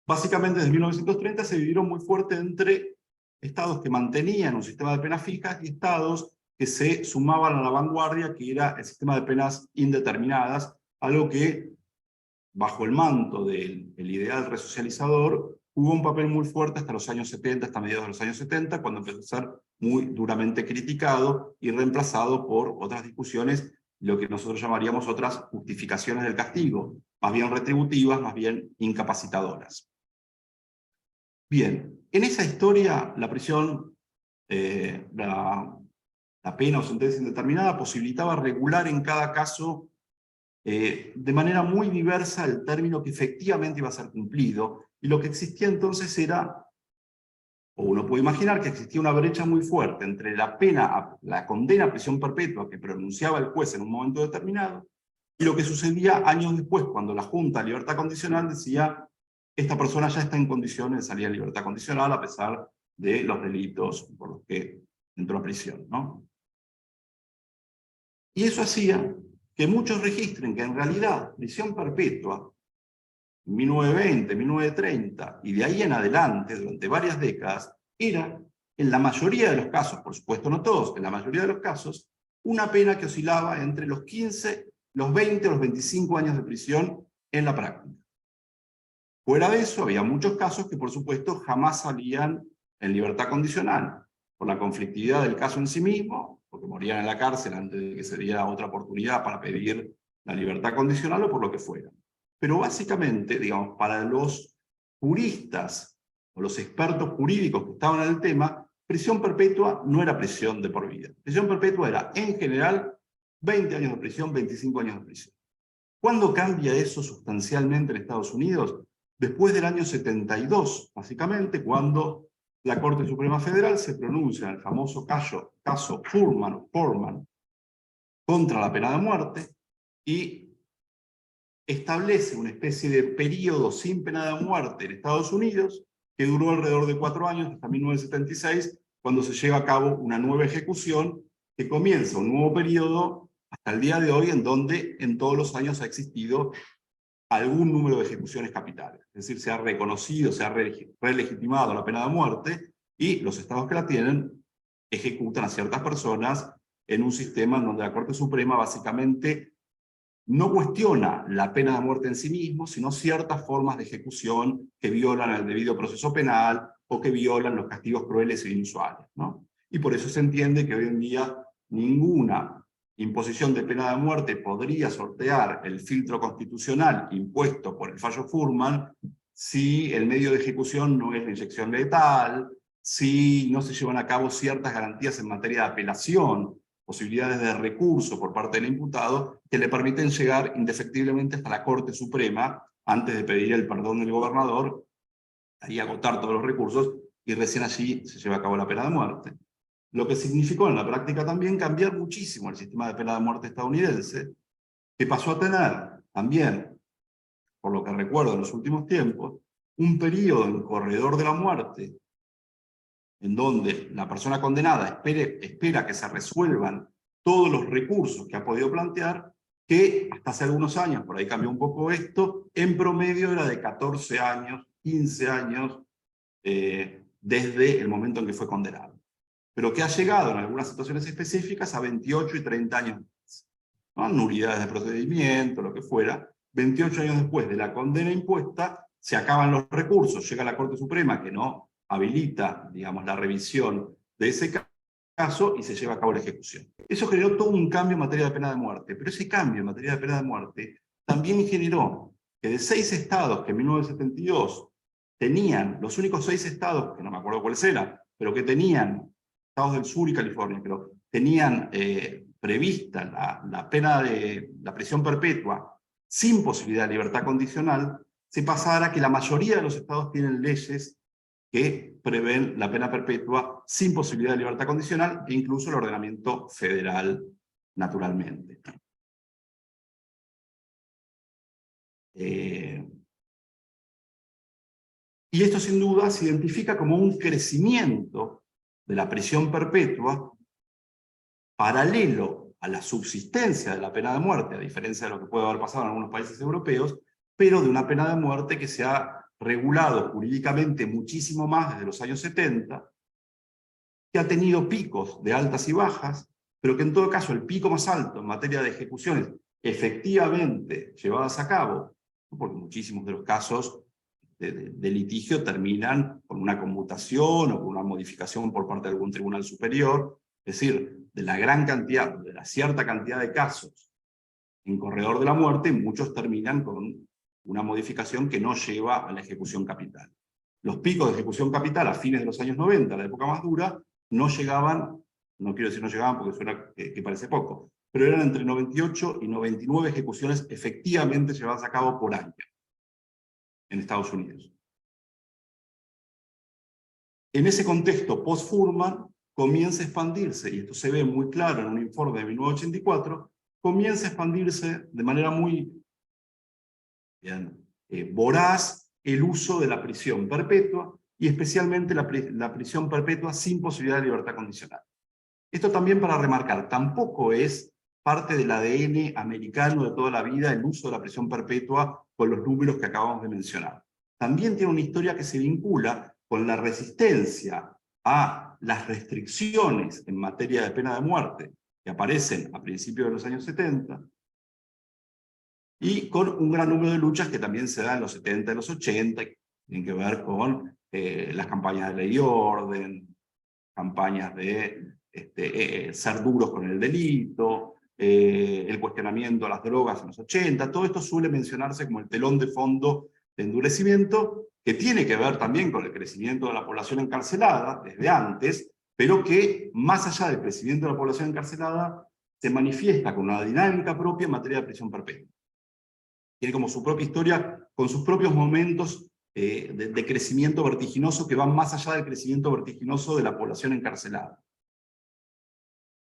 Básicamente desde 1930 se dividieron muy fuerte entre estados que mantenían un sistema de penas fijas y estados que se sumaban a la vanguardia, que era el sistema de penas indeterminadas, algo que, bajo el manto del ideal resocializador, hubo un papel muy fuerte hasta los años 70, hasta mediados de los años 70, cuando empezó a ser muy duramente criticado y reemplazado por otras discusiones, lo que nosotros llamaríamos otras justificaciones del castigo, más bien retributivas, más bien incapacitadoras. Bien, en esa historia la prisión, la pena o sentencia indeterminada posibilitaba regular en cada caso de manera muy diversa el término que efectivamente iba a ser cumplido, y lo que existía entonces era, o uno puede imaginar que existía una brecha muy fuerte entre la pena, la condena a prisión perpetua que pronunciaba el juez en un momento determinado, y lo que sucedía años después, cuando la Junta de Libertad Condicional decía: esta persona ya está en condiciones de salir a libertad condicional a pesar de los delitos por los que entró a prisión, ¿no? Y eso hacía que muchos registren que en realidad prisión perpetua, 1920, 1930, y de ahí en adelante, durante varias décadas, era, en la mayoría de los casos, por supuesto no todos, en la mayoría de los casos, una pena que oscilaba entre los 15, los 20 o los 25 años de prisión en la práctica. Fuera de eso, había muchos casos que, por supuesto, jamás salían en libertad condicional, por la conflictividad del caso en sí mismo, porque morían en la cárcel antes de que se diera otra oportunidad para pedir la libertad condicional o por lo que fuera. Pero básicamente, digamos, para los juristas o los expertos jurídicos que estaban en el tema, prisión perpetua no era prisión de por vida. Prisión perpetua era, en general, 20 años de prisión, 25 años de prisión. ¿Cuándo cambia eso sustancialmente en Estados Unidos? Después del año 72, básicamente, cuando la Corte Suprema Federal se pronuncia en el famoso caso Furman contra la pena de muerte, y establece una especie de periodo sin pena de muerte en Estados Unidos, que duró alrededor de 4 años, hasta 1976, cuando se lleva a cabo una nueva ejecución, que comienza un nuevo periodo hasta el día de hoy, en donde en todos los años ha existido algún número de ejecuciones capitales. Es decir, se ha reconocido, se ha relegitimado la pena de muerte, y los estados que la tienen ejecutan a ciertas personas en un sistema en donde la Corte Suprema básicamente no cuestiona la pena de muerte en sí mismo, sino ciertas formas de ejecución que violan el debido proceso penal o que violan los castigos crueles e inusuales, ¿no? Y por eso se entiende que hoy en día ninguna imposición de pena de muerte podría sortear el filtro constitucional impuesto por el fallo Furman si el medio de ejecución no es la inyección letal, si no se llevan a cabo ciertas garantías en materia de apelación, posibilidades de recurso por parte del imputado, que le permiten llegar indefectiblemente hasta la Corte Suprema antes de pedir el perdón del gobernador y agotar todos los recursos, y recién allí se lleva a cabo la pena de muerte. Lo que significó en la práctica también cambiar muchísimo el sistema de pena de muerte estadounidense, que pasó a tener también, por lo que recuerdo en los últimos tiempos, un periodo en corredor de la muerte, en donde la persona condenada espera que se resuelvan todos los recursos que ha podido plantear, que hasta hace algunos años, por ahí cambió un poco esto, en promedio era de 14 años, 15 años, desde el momento en que fue condenado. Pero que ha llegado en algunas situaciones específicas a 28 y 30 años más, ¿no? Nulidades de procedimiento, lo que fuera. 28 años después de la condena impuesta, se acaban los recursos, llega la Corte Suprema que no habilita, digamos, la revisión de ese caso y se lleva a cabo la ejecución. Eso generó todo un cambio en materia de pena de muerte, pero ese cambio en materia de pena de muerte también generó que de 6 estados que en 1972 tenían, los únicos 6 estados, que no me acuerdo cuáles eran, pero que tenían, estados del sur y California, pero tenían prevista la pena de la prisión perpetua sin posibilidad de libertad condicional, se pasara a que la mayoría de los estados tienen leyes que prevén la pena perpetua sin posibilidad de libertad condicional, e incluso el ordenamiento federal, naturalmente. Y esto sin duda se identifica como un crecimiento de la prisión perpetua paralelo a la subsistencia de la pena de muerte, a diferencia de lo que puede haber pasado en algunos países europeos, pero de una pena de muerte que se ha regulado jurídicamente muchísimo más desde los años 70, que ha tenido picos de altas y bajas, pero que en todo caso el pico más alto en materia de ejecuciones efectivamente llevadas a cabo, porque muchísimos de los casos de litigio terminan con una conmutación o con una modificación por parte de algún tribunal superior, es decir, de la gran cantidad, de la cierta cantidad de casos en corredor de la muerte, muchos terminan con una modificación que no lleva a la ejecución capital. Los picos de ejecución capital a fines de los años 90, la época más dura, no llegaban, no quiero decir no llegaban porque suena que parece poco, pero eran entre 98 y 99 ejecuciones efectivamente llevadas a cabo por año en Estados Unidos. En ese contexto post-Furman comienza a expandirse, y esto se ve muy claro en un informe de 1984, comienza a expandirse de manera muy voraz el uso de la prisión perpetua, y especialmente la prisión perpetua sin posibilidad de libertad condicional. Esto también para remarcar, tampoco es parte del ADN americano de toda la vida el uso de la prisión perpetua con los números que acabamos de mencionar. También tiene una historia que se vincula con la resistencia a las restricciones en materia de pena de muerte que aparecen a principios de los años 70, y con un gran número de luchas que también se dan en los 70 y los 80, que tienen que ver con las campañas de ley y orden, campañas de ser duros con el delito, el cuestionamiento a las drogas en los 80, todo esto suele mencionarse como el telón de fondo de endurecimiento, que tiene que ver también con el crecimiento de la población encarcelada desde antes, pero que más allá del crecimiento de la población encarcelada, se manifiesta con una dinámica propia en materia de prisión perpetua. Tiene como su propia historia, con sus propios momentos de crecimiento vertiginoso que van más allá del crecimiento vertiginoso de la población encarcelada.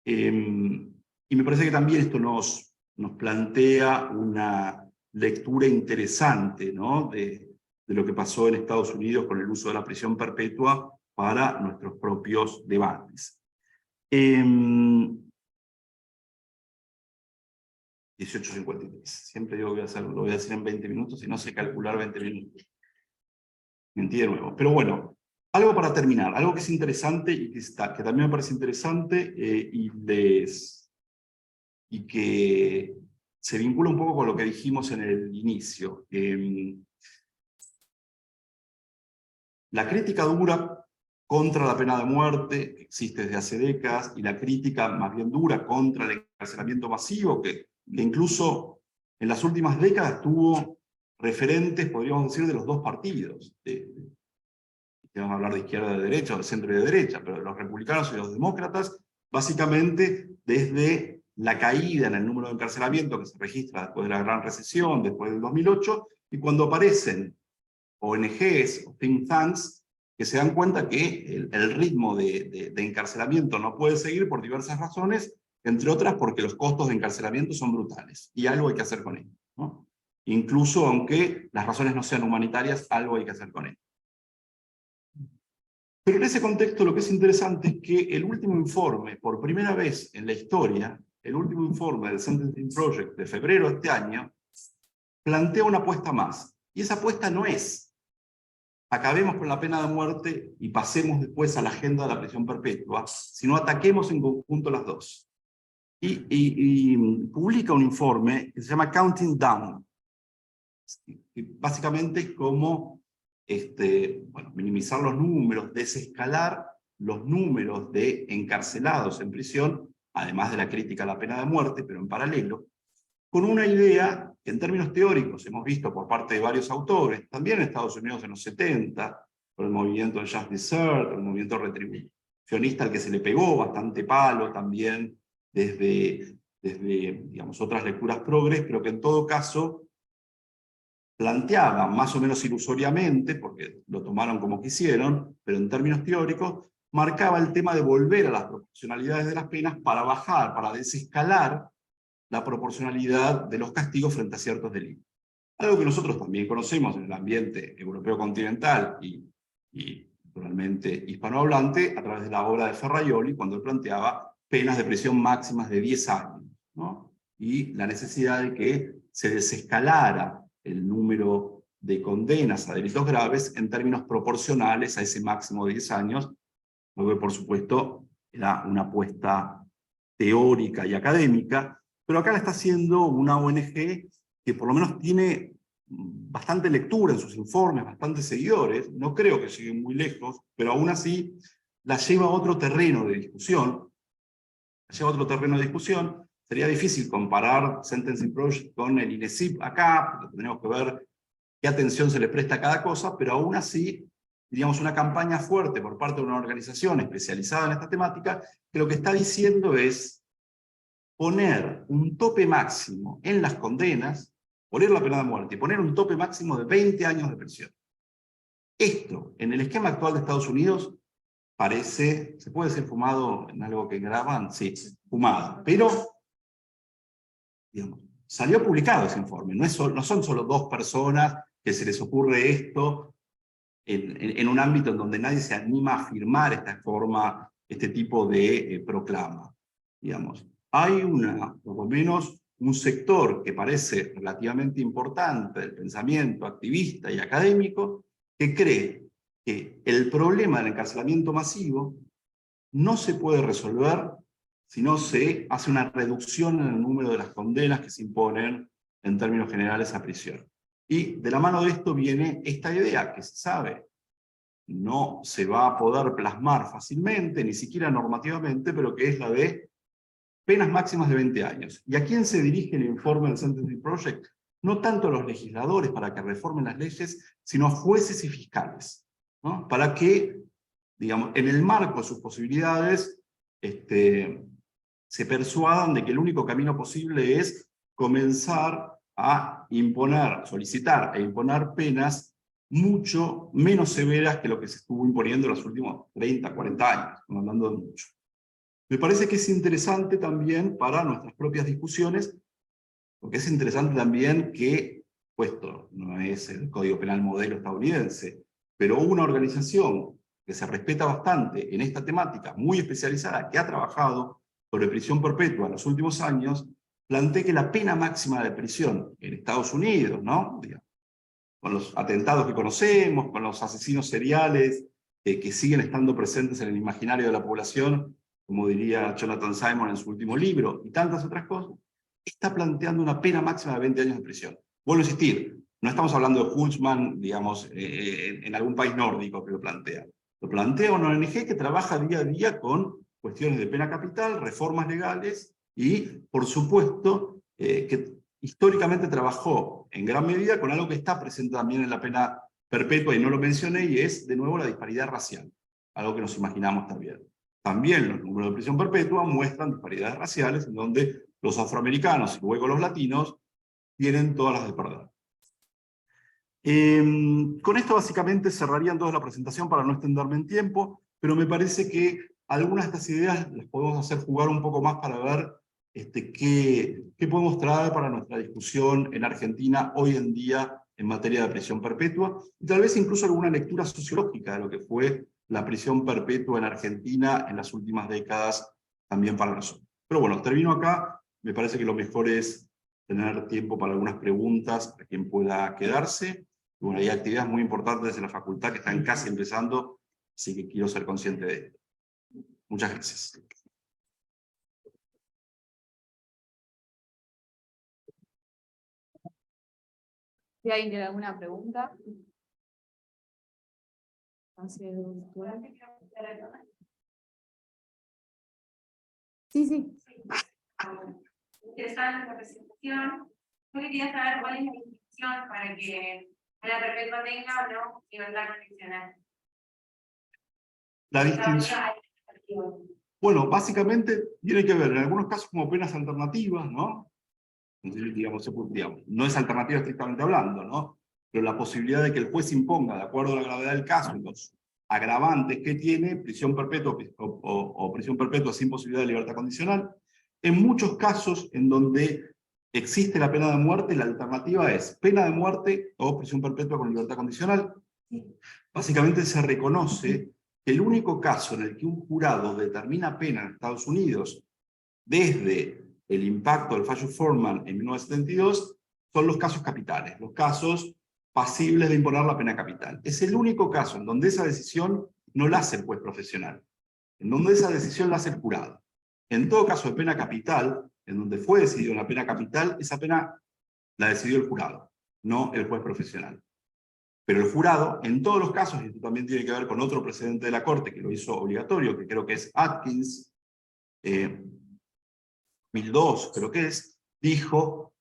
Y me parece que también esto nos plantea una lectura interesante, ¿no?, de lo que pasó en Estados Unidos con el uso de la prisión perpetua para nuestros propios debates. 18:53. Siempre digo que lo voy a hacer en 20 minutos y no sé calcular 20 minutos. Mentí de nuevo. Pero bueno, algo para terminar, algo que es interesante y que también me parece interesante y que se vincula un poco con lo que dijimos en el inicio. La crítica dura contra la pena de muerte, que existe desde hace décadas, y la crítica más bien dura contra el encarcelamiento masivo, que incluso en las últimas décadas tuvo referentes, podríamos decir, de los dos partidos. Vamos a hablar de izquierda y de derecha, o de centro y de derecha, pero de los republicanos y los demócratas, básicamente desde la caída en el número de encarcelamiento que se registra después de la Gran Recesión, después del 2008, y cuando aparecen ONGs o think tanks que se dan cuenta que el ritmo de encarcelamiento no puede seguir por diversas razones, entre otras porque los costos de encarcelamiento son brutales, y algo hay que hacer con ello, ¿no? Incluso aunque las razones no sean humanitarias, algo hay que hacer con ello. Pero en ese contexto lo que es interesante es que el último informe, por primera vez en la historia, el último informe del Sentencing Project de febrero de este año, plantea una apuesta más. Y esa apuesta no es acabemos con la pena de muerte y pasemos después a la agenda de la prisión perpetua, sino ataquemos en conjunto las dos. Y publica un informe que se llama Counting Down, que básicamente como minimizar los números, desescalar los números de encarcelados en prisión, además de la crítica a la pena de muerte, pero en paralelo, con una idea que en términos teóricos hemos visto por parte de varios autores, también en Estados Unidos en los 70, por el movimiento de Just Desert, el movimiento retribucionista al que se le pegó bastante palo también desde digamos, otras lecturas progres, pero que en todo caso planteaba más o menos ilusoriamente, porque lo tomaron como quisieron, pero en términos teóricos, marcaba el tema de volver a las proporcionalidades de las penas para bajar, para desescalar la proporcionalidad de los castigos frente a ciertos delitos. Algo que nosotros también conocemos en el ambiente europeo continental y naturalmente hispanohablante a través de la obra de Ferraioli, cuando él planteaba penas de prisión máximas de 10 años, ¿no? Y la necesidad de que se desescalara el número de condenas a delitos graves en términos proporcionales a ese máximo de 10 años, lo que por supuesto era una apuesta teórica y académica, pero acá la está haciendo una ONG que por lo menos tiene bastante lectura en sus informes, bastantes seguidores, no creo que lleguen muy lejos, pero aún así la lleva a otro terreno de discusión. Sería difícil comparar Sentencing Project con el INESIP acá, porque tenemos que ver qué atención se le presta a cada cosa, pero aún así, diríamos, una campaña fuerte por parte de una organización especializada en esta temática, que lo que está diciendo es poner un tope máximo en las condenas, poner la pena de muerte y poner un tope máximo de 20 años de prisión. Esto, en el esquema actual de Estados Unidos, parece, ¿se puede decir fumado en algo que graban? Sí, fumado. Pero, digamos, salió publicado ese informe. No son solo dos personas que se les ocurre esto en un ámbito en donde nadie se anima a firmar este tipo de proclama. Digamos, hay por lo menos un sector que parece relativamente importante del pensamiento activista y académico que cree que el problema del encarcelamiento masivo no se puede resolver si no se hace una reducción en el número de las condenas que se imponen en términos generales a prisión. Y de la mano de esto viene esta idea que se sabe no se va a poder plasmar fácilmente, ni siquiera normativamente, pero que es la de penas máximas de 20 años. ¿Y a quién se dirige el informe del Sentencing Project? No tanto a los legisladores para que reformen las leyes, sino a jueces y fiscales, ¿no? Para que, digamos, en el marco de sus posibilidades, se persuadan de que el único camino posible es comenzar a solicitar e imponer penas mucho menos severas que lo que se estuvo imponiendo en los últimos 30, 40 años, estamos hablando de mucho. Me parece que es interesante también para nuestras propias discusiones, porque es interesante también que, puesto no es el Código Penal modelo estadounidense, pero una organización que se respeta bastante en esta temática, muy especializada, que ha trabajado sobre prisión perpetua en los últimos años, plantee que la pena máxima de prisión en Estados Unidos, ¿no? Digamos, con los atentados que conocemos, con los asesinos seriales que siguen estando presentes en el imaginario de la población, como diría Jonathan Simon en su último libro, y tantas otras cosas, está planteando una pena máxima de 20 años de prisión. Vuelvo a insistir, no estamos hablando de Hulsmann, digamos, en algún país nórdico que lo plantea. Lo plantea una ONG que trabaja día a día con cuestiones de pena capital, reformas legales, y, por supuesto, que históricamente trabajó en gran medida con algo que está presente también en la pena perpetua, y no lo mencioné, y es, de nuevo, la disparidad racial, algo que nos imaginamos también. También los números de prisión perpetua muestran disparidades raciales en donde los afroamericanos y luego los latinos tienen todas las de perder. Con esto básicamente cerrarían toda la presentación para no extenderme en tiempo, pero me parece que algunas de estas ideas las podemos hacer jugar un poco más para ver qué podemos traer para nuestra discusión en Argentina hoy en día en materia de prisión perpetua, y tal vez incluso alguna lectura sociológica de lo que fue la prisión perpetua en Argentina en las últimas décadas también para nosotros. Pero bueno, termino acá. Me parece que lo mejor es tener tiempo para algunas preguntas para quien pueda quedarse. Y bueno, hay actividades muy importantes en la facultad que están casi empezando, así que quiero ser consciente de esto. Muchas gracias. Si alguien tiene alguna pregunta. Sí, sí. Interesante la presentación. Yo quería saber cuál es la distinción para que la perpetua tenga o no libertad condicional. La distinción. Bueno, básicamente tiene que ver en algunos casos como penas alternativas, ¿no? Digamos, no es alternativa estrictamente hablando, ¿no? Pero la posibilidad de que el juez imponga, de acuerdo a la gravedad del caso, los agravantes que tiene, prisión perpetua o prisión perpetua sin posibilidad de libertad condicional. En muchos casos en donde existe la pena de muerte, la alternativa es pena de muerte o prisión perpetua con libertad condicional. Básicamente se reconoce que el único caso en el que un jurado determina pena en Estados Unidos desde el impacto del fallo Forman en 1972 son los casos capitales, los casos pasibles de imponer la pena capital. Es el único caso en donde esa decisión no la hace el juez profesional, en donde esa decisión la hace el jurado. En todo caso de pena capital, en donde fue decidida una pena capital, esa pena la decidió el jurado, no el juez profesional. Pero el jurado, en todos los casos, y esto también tiene que ver con otro precedente de la Corte que lo hizo obligatorio, que creo que es Atkins, 2002 creo que es, dijo,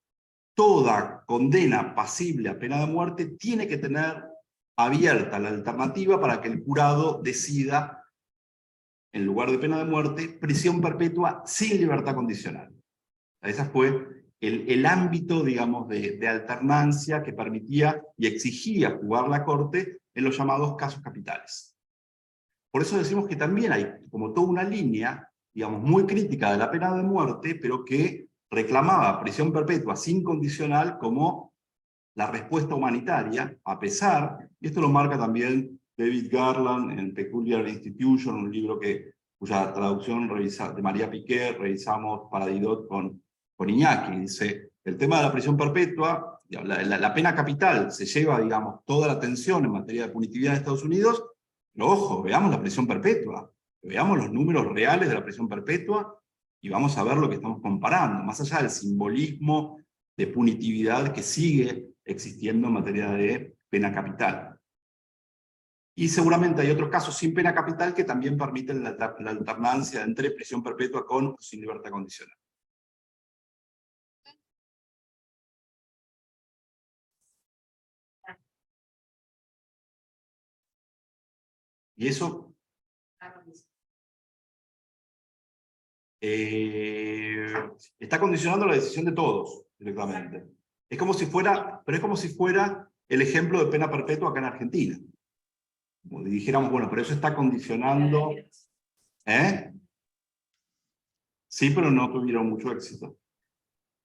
toda condena pasible a pena de muerte tiene que tener abierta la alternativa para que el jurado decida, en lugar de pena de muerte, prisión perpetua sin libertad condicional. Ese fue el ámbito, digamos, de alternancia que permitía y exigía jugar la Corte en los llamados casos capitales. Por eso decimos que también hay como toda una línea, digamos, muy crítica de la pena de muerte, pero que reclamaba prisión perpetua sin condicional como la respuesta humanitaria, a pesar, y esto lo marca también David Garland en Peculiar Institution, un libro cuya traducción de María Piqué revisamos para Didot con Iñaki. Dice, el tema de la prisión perpetua, la pena capital se lleva, digamos, toda la atención en materia de punitividad en Estados Unidos, pero ojo, veamos la prisión perpetua, veamos los números reales de la prisión perpetua y vamos a ver lo que estamos comparando, más allá del simbolismo de punitividad que sigue existiendo en materia de pena capital. Y seguramente hay otros casos sin pena capital que también permiten la alternancia entre prisión perpetua con o sin libertad condicional. Y eso está condicionando la decisión de todos directamente. Es como si fuera, pero es como si fuera el ejemplo de pena perpetua acá en Argentina. Como dijéramos, bueno, pero eso está condicionando. Sí, pero no tuvieron mucho éxito.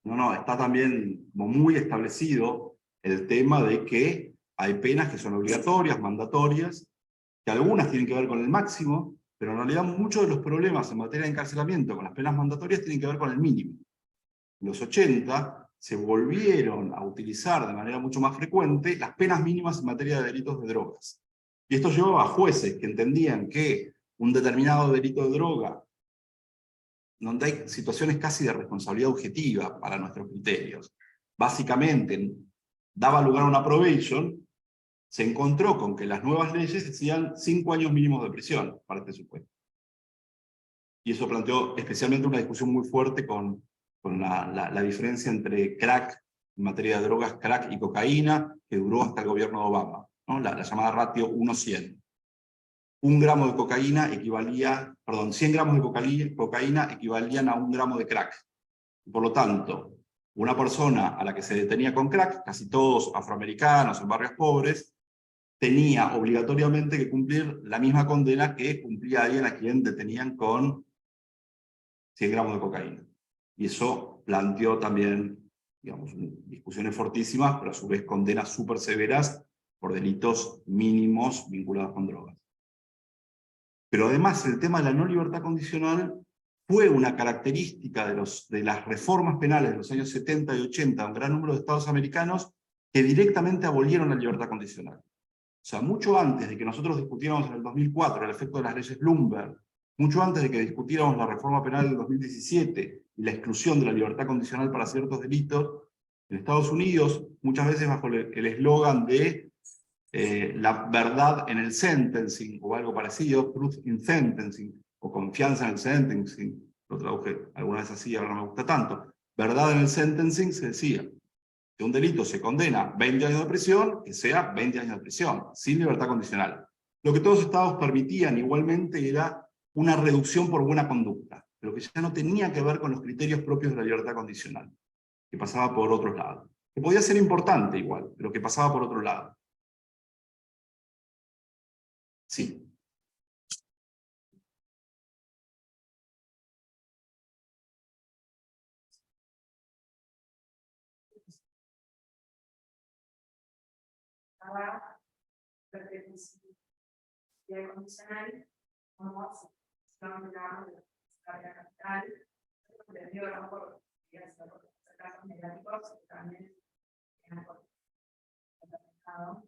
No, está también como muy establecido el tema de que hay penas que son obligatorias, mandatorias, que algunas tienen que ver con el máximo, pero en realidad muchos de los problemas en materia de encarcelamiento con las penas mandatorias tienen que ver con el mínimo. En los 80 se volvieron a utilizar de manera mucho más frecuente las penas mínimas en materia de delitos de drogas. Y esto llevaba a jueces que entendían que un determinado delito de droga, donde hay situaciones casi de responsabilidad objetiva para nuestros criterios, básicamente daba lugar a una probation, se encontró con que las nuevas leyes decían 5 años mínimos de prisión para este supuesto. Y eso planteó especialmente una discusión muy fuerte con la diferencia entre crack, en materia de drogas, crack y cocaína, que duró hasta el gobierno de Obama, ¿no? La llamada ratio 1:100. 1 gramo de cocaína equivalía, perdón, 100 gramos de cocaína equivalían a 1 gramo de crack. Por lo tanto, una persona a la que se detenía con crack, casi todos afroamericanos en barrios pobres, tenía obligatoriamente que cumplir la misma condena que cumplía alguien a quien detenían con 100 gramos de cocaína. Y eso planteó también, digamos, discusiones fortísimas, pero a su vez condenas súper severas por delitos mínimos vinculados con drogas. Pero además el tema de la no libertad condicional fue una característica de las reformas penales de los años 70 y 80 de un gran número de estados americanos que directamente abolieron la libertad condicional. O sea, mucho antes de que nosotros discutiéramos en el 2004 el efecto de las leyes Bloomberg, mucho antes de que discutiéramos la reforma penal del 2017 y la exclusión de la libertad condicional para ciertos delitos, en Estados Unidos, muchas veces bajo el eslogan de la verdad en el sentencing o algo parecido, truth in sentencing, o confianza en el sentencing, lo traduje alguna vez así, ahora no me gusta tanto, verdad en el sentencing se decía que un delito se condena 20 años de prisión, que sea 20 años de prisión, sin libertad condicional. Lo que todos los estados permitían igualmente era una reducción por buena conducta, pero que ya no tenía que ver con los criterios propios de la libertad condicional, que pasaba por otros lados. Que podía ser importante igual, pero que pasaba por otro lado. Sí. Condicional, como situación de la carga capital, entendido no por casos negativos, también en el mercado,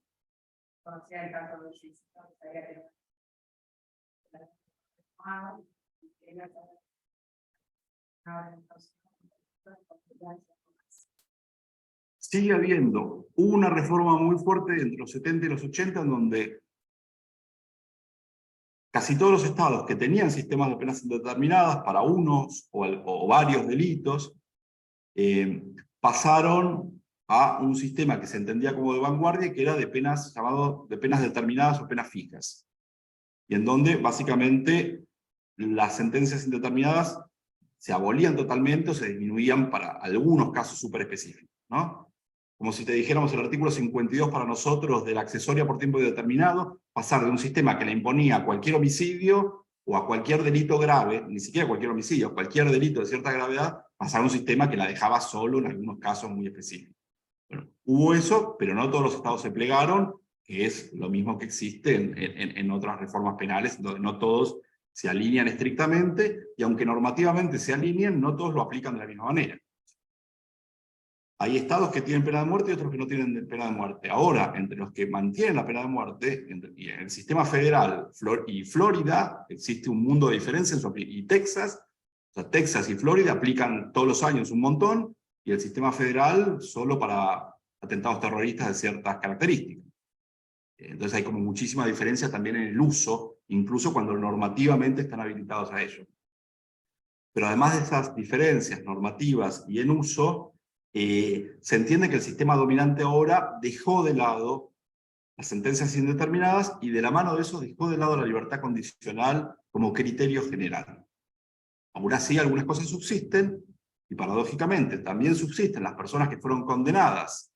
conocía el caso de Jessica, que sabía que Sigue habiendo una reforma muy fuerte entre los 70 y los 80 en donde casi todos los estados que tenían sistemas de penas indeterminadas para unos o varios delitos pasaron a un sistema que se entendía como de vanguardia y que era de penas, llamado de penas determinadas o penas fijas. Y en donde básicamente las sentencias indeterminadas se abolían totalmente o se disminuían para algunos casos súper específicos, ¿no? Como si te dijéramos el artículo 52 para nosotros de la accesoria por tiempo indeterminado, pasar de un sistema que le imponía a cualquier homicidio o a cualquier delito grave, ni siquiera cualquier homicidio, cualquier delito de cierta gravedad, pasar a un sistema que la dejaba solo en algunos casos muy específicos. Bueno, hubo eso, pero no todos los estados se plegaron, que es lo mismo que existe en otras reformas penales, donde no todos se alinean estrictamente, y aunque normativamente se alineen, no todos lo aplican de la misma manera. Hay estados que tienen pena de muerte y otros que no tienen pena de muerte. Ahora, entre los que mantienen la pena de muerte, y en el sistema federal y Florida, existe un mundo de diferencia, y Texas, o sea, Texas y Florida aplican todos los años un montón, y el sistema federal solo para atentados terroristas de ciertas características. Entonces hay como muchísima diferencia también en el uso, incluso cuando normativamente están habilitados a ello. Pero además de esas diferencias normativas y en uso, se entiende que el sistema dominante ahora dejó de lado las sentencias indeterminadas y de la mano de eso dejó de lado la libertad condicional como criterio general. Aún así, algunas cosas subsisten, y paradójicamente también subsisten las personas que fueron condenadas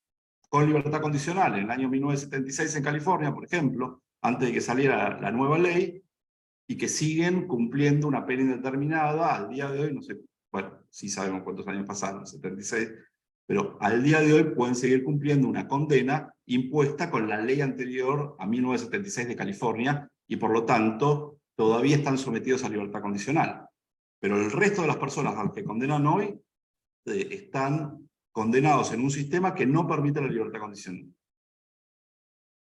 con libertad condicional en el año 1976 en California, por ejemplo, antes de que saliera la nueva ley, y que siguen cumpliendo una pena indeterminada al día de hoy, no sé, bueno, sí sabemos cuántos años pasaron, 76, pero al día de hoy pueden seguir cumpliendo una condena impuesta con la ley anterior a 1976 de California, y por lo tanto todavía están sometidos a libertad condicional. Pero el resto de las personas a las que condenan hoy están condenados en un sistema que no permite la libertad condicional.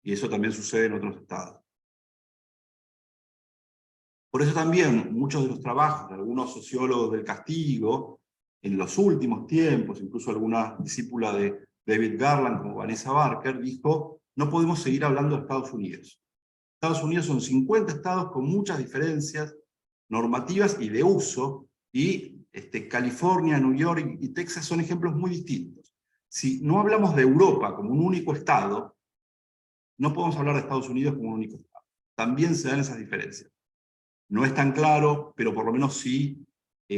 Y eso también sucede en otros estados. Por eso también muchos de los trabajos de algunos sociólogos del castigo, en los últimos tiempos, incluso alguna discípula de David Garland como Vanessa Barker, dijo, no podemos seguir hablando de Estados Unidos. Estados Unidos son 50 estados con muchas diferencias normativas y de uso, y California, New York y Texas son ejemplos muy distintos. Si no hablamos de Europa como un único estado, no podemos hablar de Estados Unidos como un único estado. También se dan esas diferencias. No es tan claro, pero por lo menos sí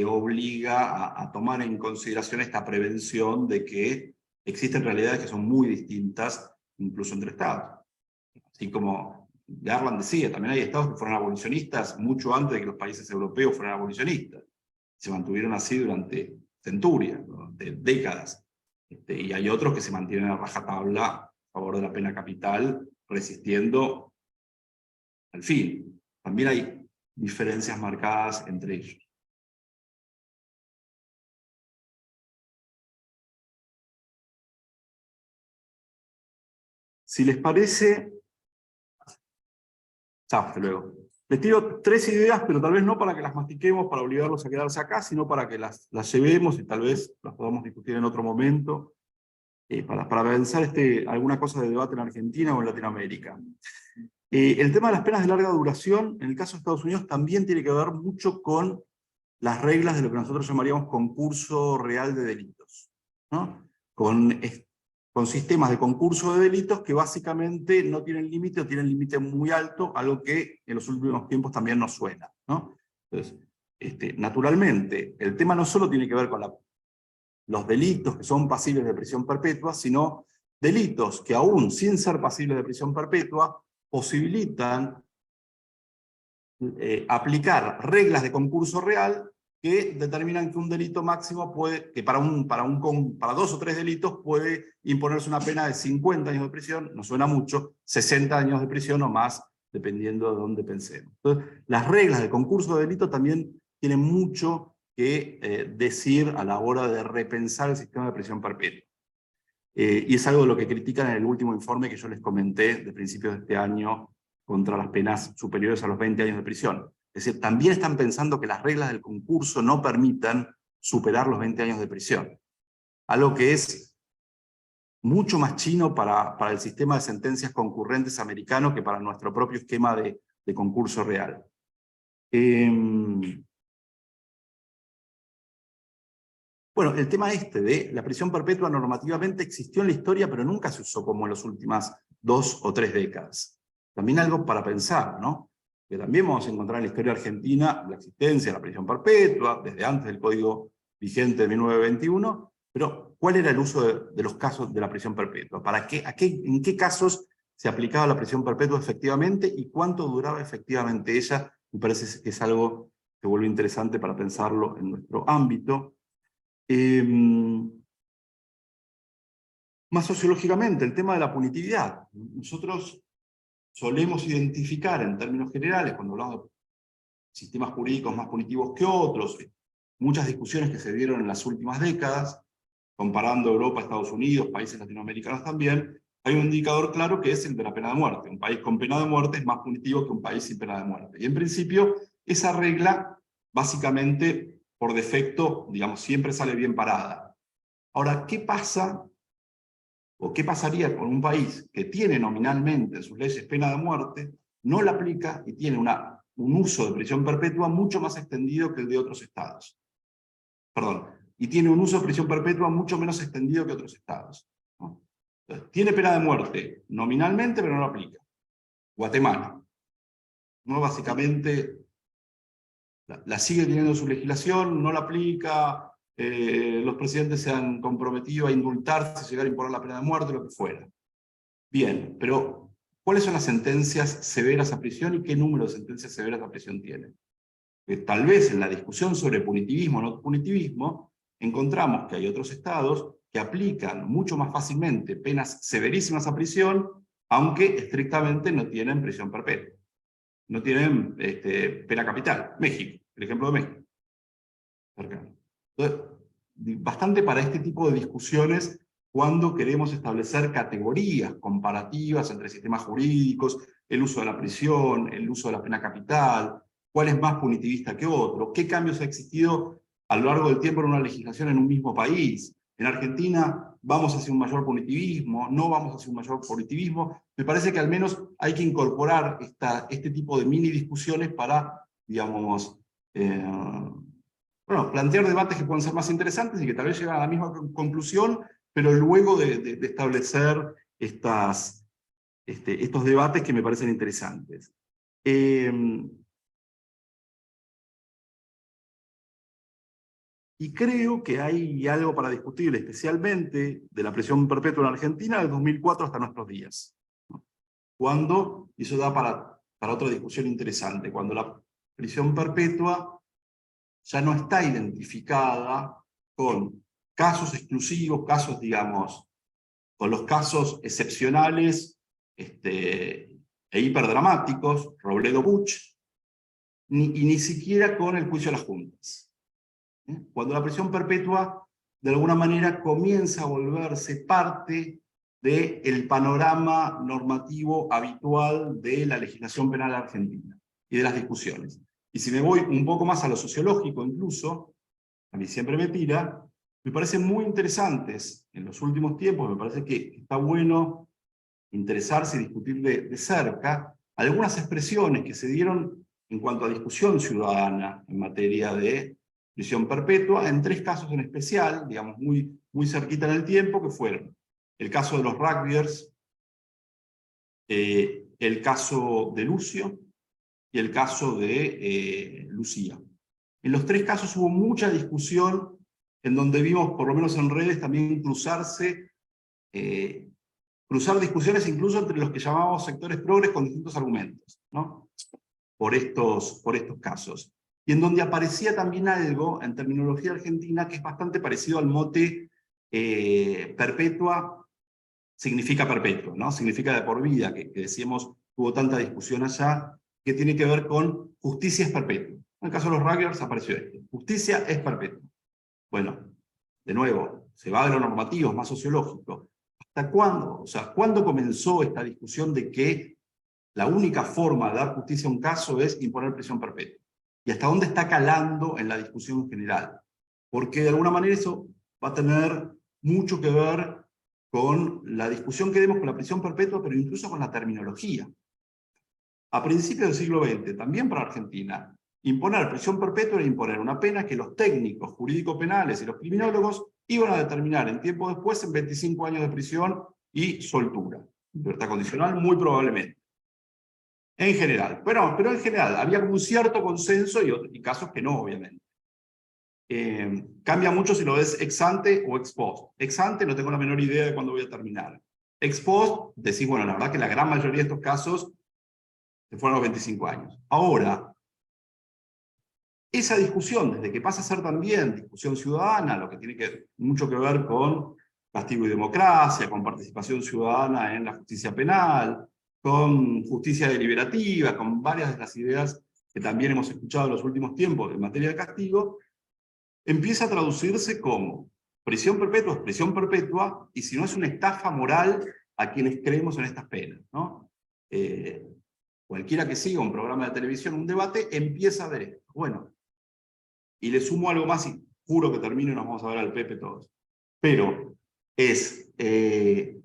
obliga a tomar en consideración esta prevención de que existen realidades que son muy distintas, incluso entre estados. Así como Garland decía, también hay estados que fueron abolicionistas mucho antes de que los países europeos fueran abolicionistas. Se mantuvieron así durante centurias, durante décadas. Y hay otros que se mantienen a rajatabla a favor de la pena capital, resistiendo al fin. También hay diferencias marcadas entre ellos. Si les parece, hasta luego. Les tiro 3 ideas, pero tal vez no para que las mastiquemos, para obligarlos a quedarse acá, sino para que las llevemos y tal vez las podamos discutir en otro momento, para pensar alguna cosa de debate en Argentina o en Latinoamérica. El tema de las penas de larga duración, en el caso de Estados Unidos, también tiene que ver mucho con las reglas de lo que nosotros llamaríamos concurso real de delitos, ¿no? Con sistemas de concurso de delitos que básicamente no tienen límite o tienen límite muy alto, algo que en los últimos tiempos también nos suena, ¿no? Entonces, naturalmente, el tema no solo tiene que ver con los delitos que son pasibles de prisión perpetua, sino delitos que aún sin ser pasibles de prisión perpetua, posibilitan aplicar reglas de concurso real que determinan que un delito máximo puede, que para 2 o 3 delitos puede imponerse una pena de 50 años de prisión, no suena mucho, 60 años de prisión o más, dependiendo de dónde pensemos. Entonces, las reglas de concurso de delito también tienen mucho que decir a la hora de repensar el sistema de prisión perpetua. Y es algo de lo que critican en el último informe que yo les comenté de principios de este año contra las penas superiores a los 20 años de prisión. Es decir, también están pensando que las reglas del concurso no permitan superar los 20 años de prisión. Algo que es mucho más chino para el sistema de sentencias concurrentes americano que para nuestro propio esquema de concurso real. Bueno, el tema de la prisión perpetua normativamente existió en la historia, pero nunca se usó como en las últimas 2 o 3 décadas. También algo para pensar, ¿no? Que también vamos a encontrar en la historia argentina la existencia de la prisión perpetua, desde antes del Código vigente de 1921, pero ¿cuál era el uso de los casos de la prisión perpetua? ¿En qué casos se aplicaba la prisión perpetua efectivamente y cuánto duraba efectivamente ella? Me parece que es algo que vuelve interesante para pensarlo en nuestro ámbito. Más sociológicamente, el tema de la punitividad. Nosotros solemos identificar en términos generales, cuando hablamos de sistemas jurídicos más punitivos que otros, muchas discusiones que se dieron en las últimas décadas, comparando Europa, Estados Unidos, países latinoamericanos también, hay un indicador claro que es el de la pena de muerte. Un país con pena de muerte es más punitivo que un país sin pena de muerte. Y en principio, esa regla, básicamente, por defecto, digamos, siempre sale bien parada. Ahora, ¿qué pasa o qué pasaría con un país que tiene nominalmente en sus leyes pena de muerte, no la aplica y tiene un uso de prisión perpetua mucho más extendido que el de otros estados? Perdón, y tiene un uso de prisión perpetua mucho menos extendido que otros estados, ¿no? Entonces, tiene pena de muerte nominalmente, pero no la aplica. Guatemala, ¿no? Básicamente la sigue teniendo su legislación, no la aplica, los presidentes se han comprometido a indultarse, llegar a imponer la pena de muerte, lo que fuera. Bien, pero ¿cuáles son las sentencias severas a prisión y qué número de sentencias severas a prisión tienen? Tal vez en la discusión sobre punitivismo o no punitivismo, encontramos que hay otros estados que aplican mucho más fácilmente penas severísimas a prisión, aunque estrictamente no tienen prisión perpetua. No tienen pena capital. México, el ejemplo de México. Cercano. Entonces, bastante para este tipo de discusiones cuando queremos establecer categorías comparativas entre sistemas jurídicos, el uso de la prisión, el uso de la pena capital, cuál es más punitivista que otro, qué cambios ha existido a lo largo del tiempo en una legislación en un mismo país. En Argentina vamos hacia un mayor punitivismo, no vamos hacia un mayor punitivismo. Me parece que al menos hay que incorporar este tipo de mini discusiones para, digamos, plantear debates que pueden ser más interesantes y que tal vez lleguen a la misma conclusión, pero luego de establecer estos debates que me parecen interesantes. Y creo que hay algo para discutir, especialmente de la prisión perpetua en Argentina, del 2004 hasta nuestros días. cuando, y eso da para otra discusión interesante, cuando la prisión perpetua ya no está identificada con casos exclusivos, casos, digamos, con los casos excepcionales e hiperdramáticos, Robledo Buch, y ni siquiera con el juicio de las juntas. Cuando la prisión perpetua, de alguna manera, comienza a volverse parte del panorama normativo habitual de la legislación penal argentina y de las discusiones. Y si me voy un poco más a lo sociológico incluso, a mí siempre me tira, me parecen muy interesantes en los últimos tiempos, me parece que está bueno interesarse y discutir de cerca algunas expresiones que se dieron en cuanto a discusión ciudadana en materia de prisión perpetua, en 3 casos en especial, digamos muy cerquita en el tiempo, que fueron el caso de los rugbyers, el caso de Lucio y el caso de Lucía. En los 3 casos hubo mucha discusión en donde vimos, por lo menos en redes, también cruzar discusiones incluso entre los que llamábamos sectores progres con distintos argumentos, ¿no? por estos casos. Y en donde aparecía también algo en terminología argentina que es bastante parecido al mote perpetua, significa perpetuo, ¿no? Significa de por vida, que decíamos, hubo tanta discusión allá, que tiene que ver con justicia es perpetua. En el caso de los rugbyers apareció esto, justicia es perpetua. Bueno, de nuevo, se va de lo normativo, es más sociológico. ¿Hasta cuándo? O sea, ¿cuándo comenzó esta discusión de que la única forma de dar justicia a un caso es imponer prisión perpetua? ¿Y hasta dónde está calando en la discusión general? Porque de alguna manera eso va a tener mucho que ver con la discusión que demos con la prisión perpetua, pero incluso con la terminología. A principios del siglo XX, también para Argentina, imponer prisión perpetua era imponer una pena que los técnicos jurídico-penales y los criminólogos iban a determinar en tiempo después en 25 años de prisión y soltura. Libertad condicional, muy probablemente. En general. Pero en general, había un cierto consenso y casos que no, obviamente. Cambia mucho si lo ves ex ante o ex post. Ex ante no tengo la menor idea de cuándo voy a terminar. Ex post, decís, bueno, la verdad que la gran mayoría de estos casos se fueron a los 25 años. Ahora, esa discusión, desde que pasa a ser también discusión ciudadana, lo que tiene mucho que ver con castigo y democracia, con participación ciudadana en la justicia penal, con justicia deliberativa, con varias de las ideas que también hemos escuchado en los últimos tiempos en materia de castigo, empieza a traducirse como prisión perpetua es prisión perpetua, y si no es una estafa moral a quienes creemos en estas penas, ¿no? Cualquiera que siga un programa de televisión, un debate, empieza a ver esto. Bueno, y le sumo algo más y juro que termino y nos vamos a ver al Pepe todos. Pero es... y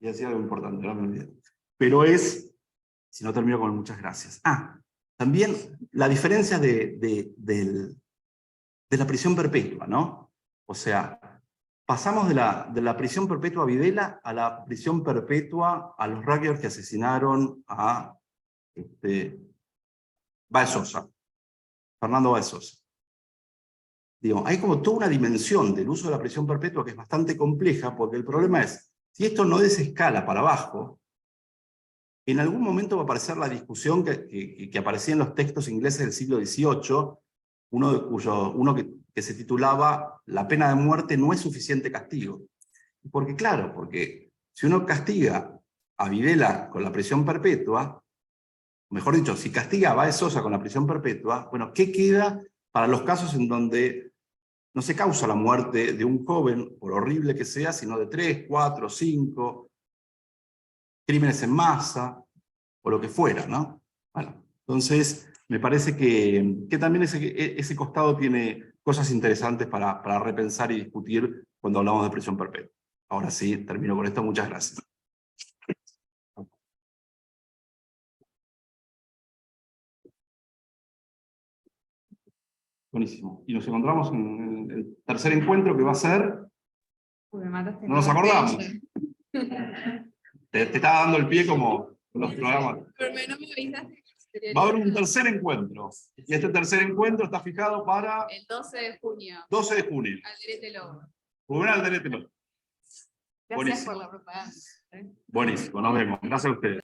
decía algo importante, no me olvidé. Pero es... Si no termino con muchas gracias. También la diferencia de la prisión perpetua, ¿no? O sea, pasamos de la prisión perpetua a Videla a la prisión perpetua a los rugbyers que asesinaron a Báez Sosa, Fernando Báez Sosa. Digo, hay como toda una dimensión del uso de la prisión perpetua que es bastante compleja, porque el problema es, si esto no desescala para abajo, en algún momento va a aparecer la discusión que aparecía en los textos ingleses del siglo XVIII, uno que se titulaba La pena de muerte no es suficiente castigo. Porque claro, porque si uno castiga a Videla con la prisión perpetua, mejor dicho, si castiga a Báez Sosa con la prisión perpetua, bueno, ¿qué queda para los casos en donde no se causa la muerte de un joven, por horrible que sea, sino de 3, 4, 5... crímenes en masa, o lo que fuera, ¿no? Bueno, entonces me parece que también ese costado tiene cosas interesantes para repensar y discutir cuando hablamos de prisión perpetua. Ahora sí, termino con esto, muchas gracias. Buenísimo. Y nos encontramos en el tercer encuentro que va a ser... Uy, me mataste. No nos acordamos. Te estaba dando el pie como los programas. Pero no me avisaste. Va a haber un tercer encuentro. Y este tercer encuentro está fijado para... El 12 de junio. 12 de junio. Alderete Lobo. Rubén Alderete Lobo. Gracias por la propaganda. Buenísimo, nos vemos. Gracias a ustedes.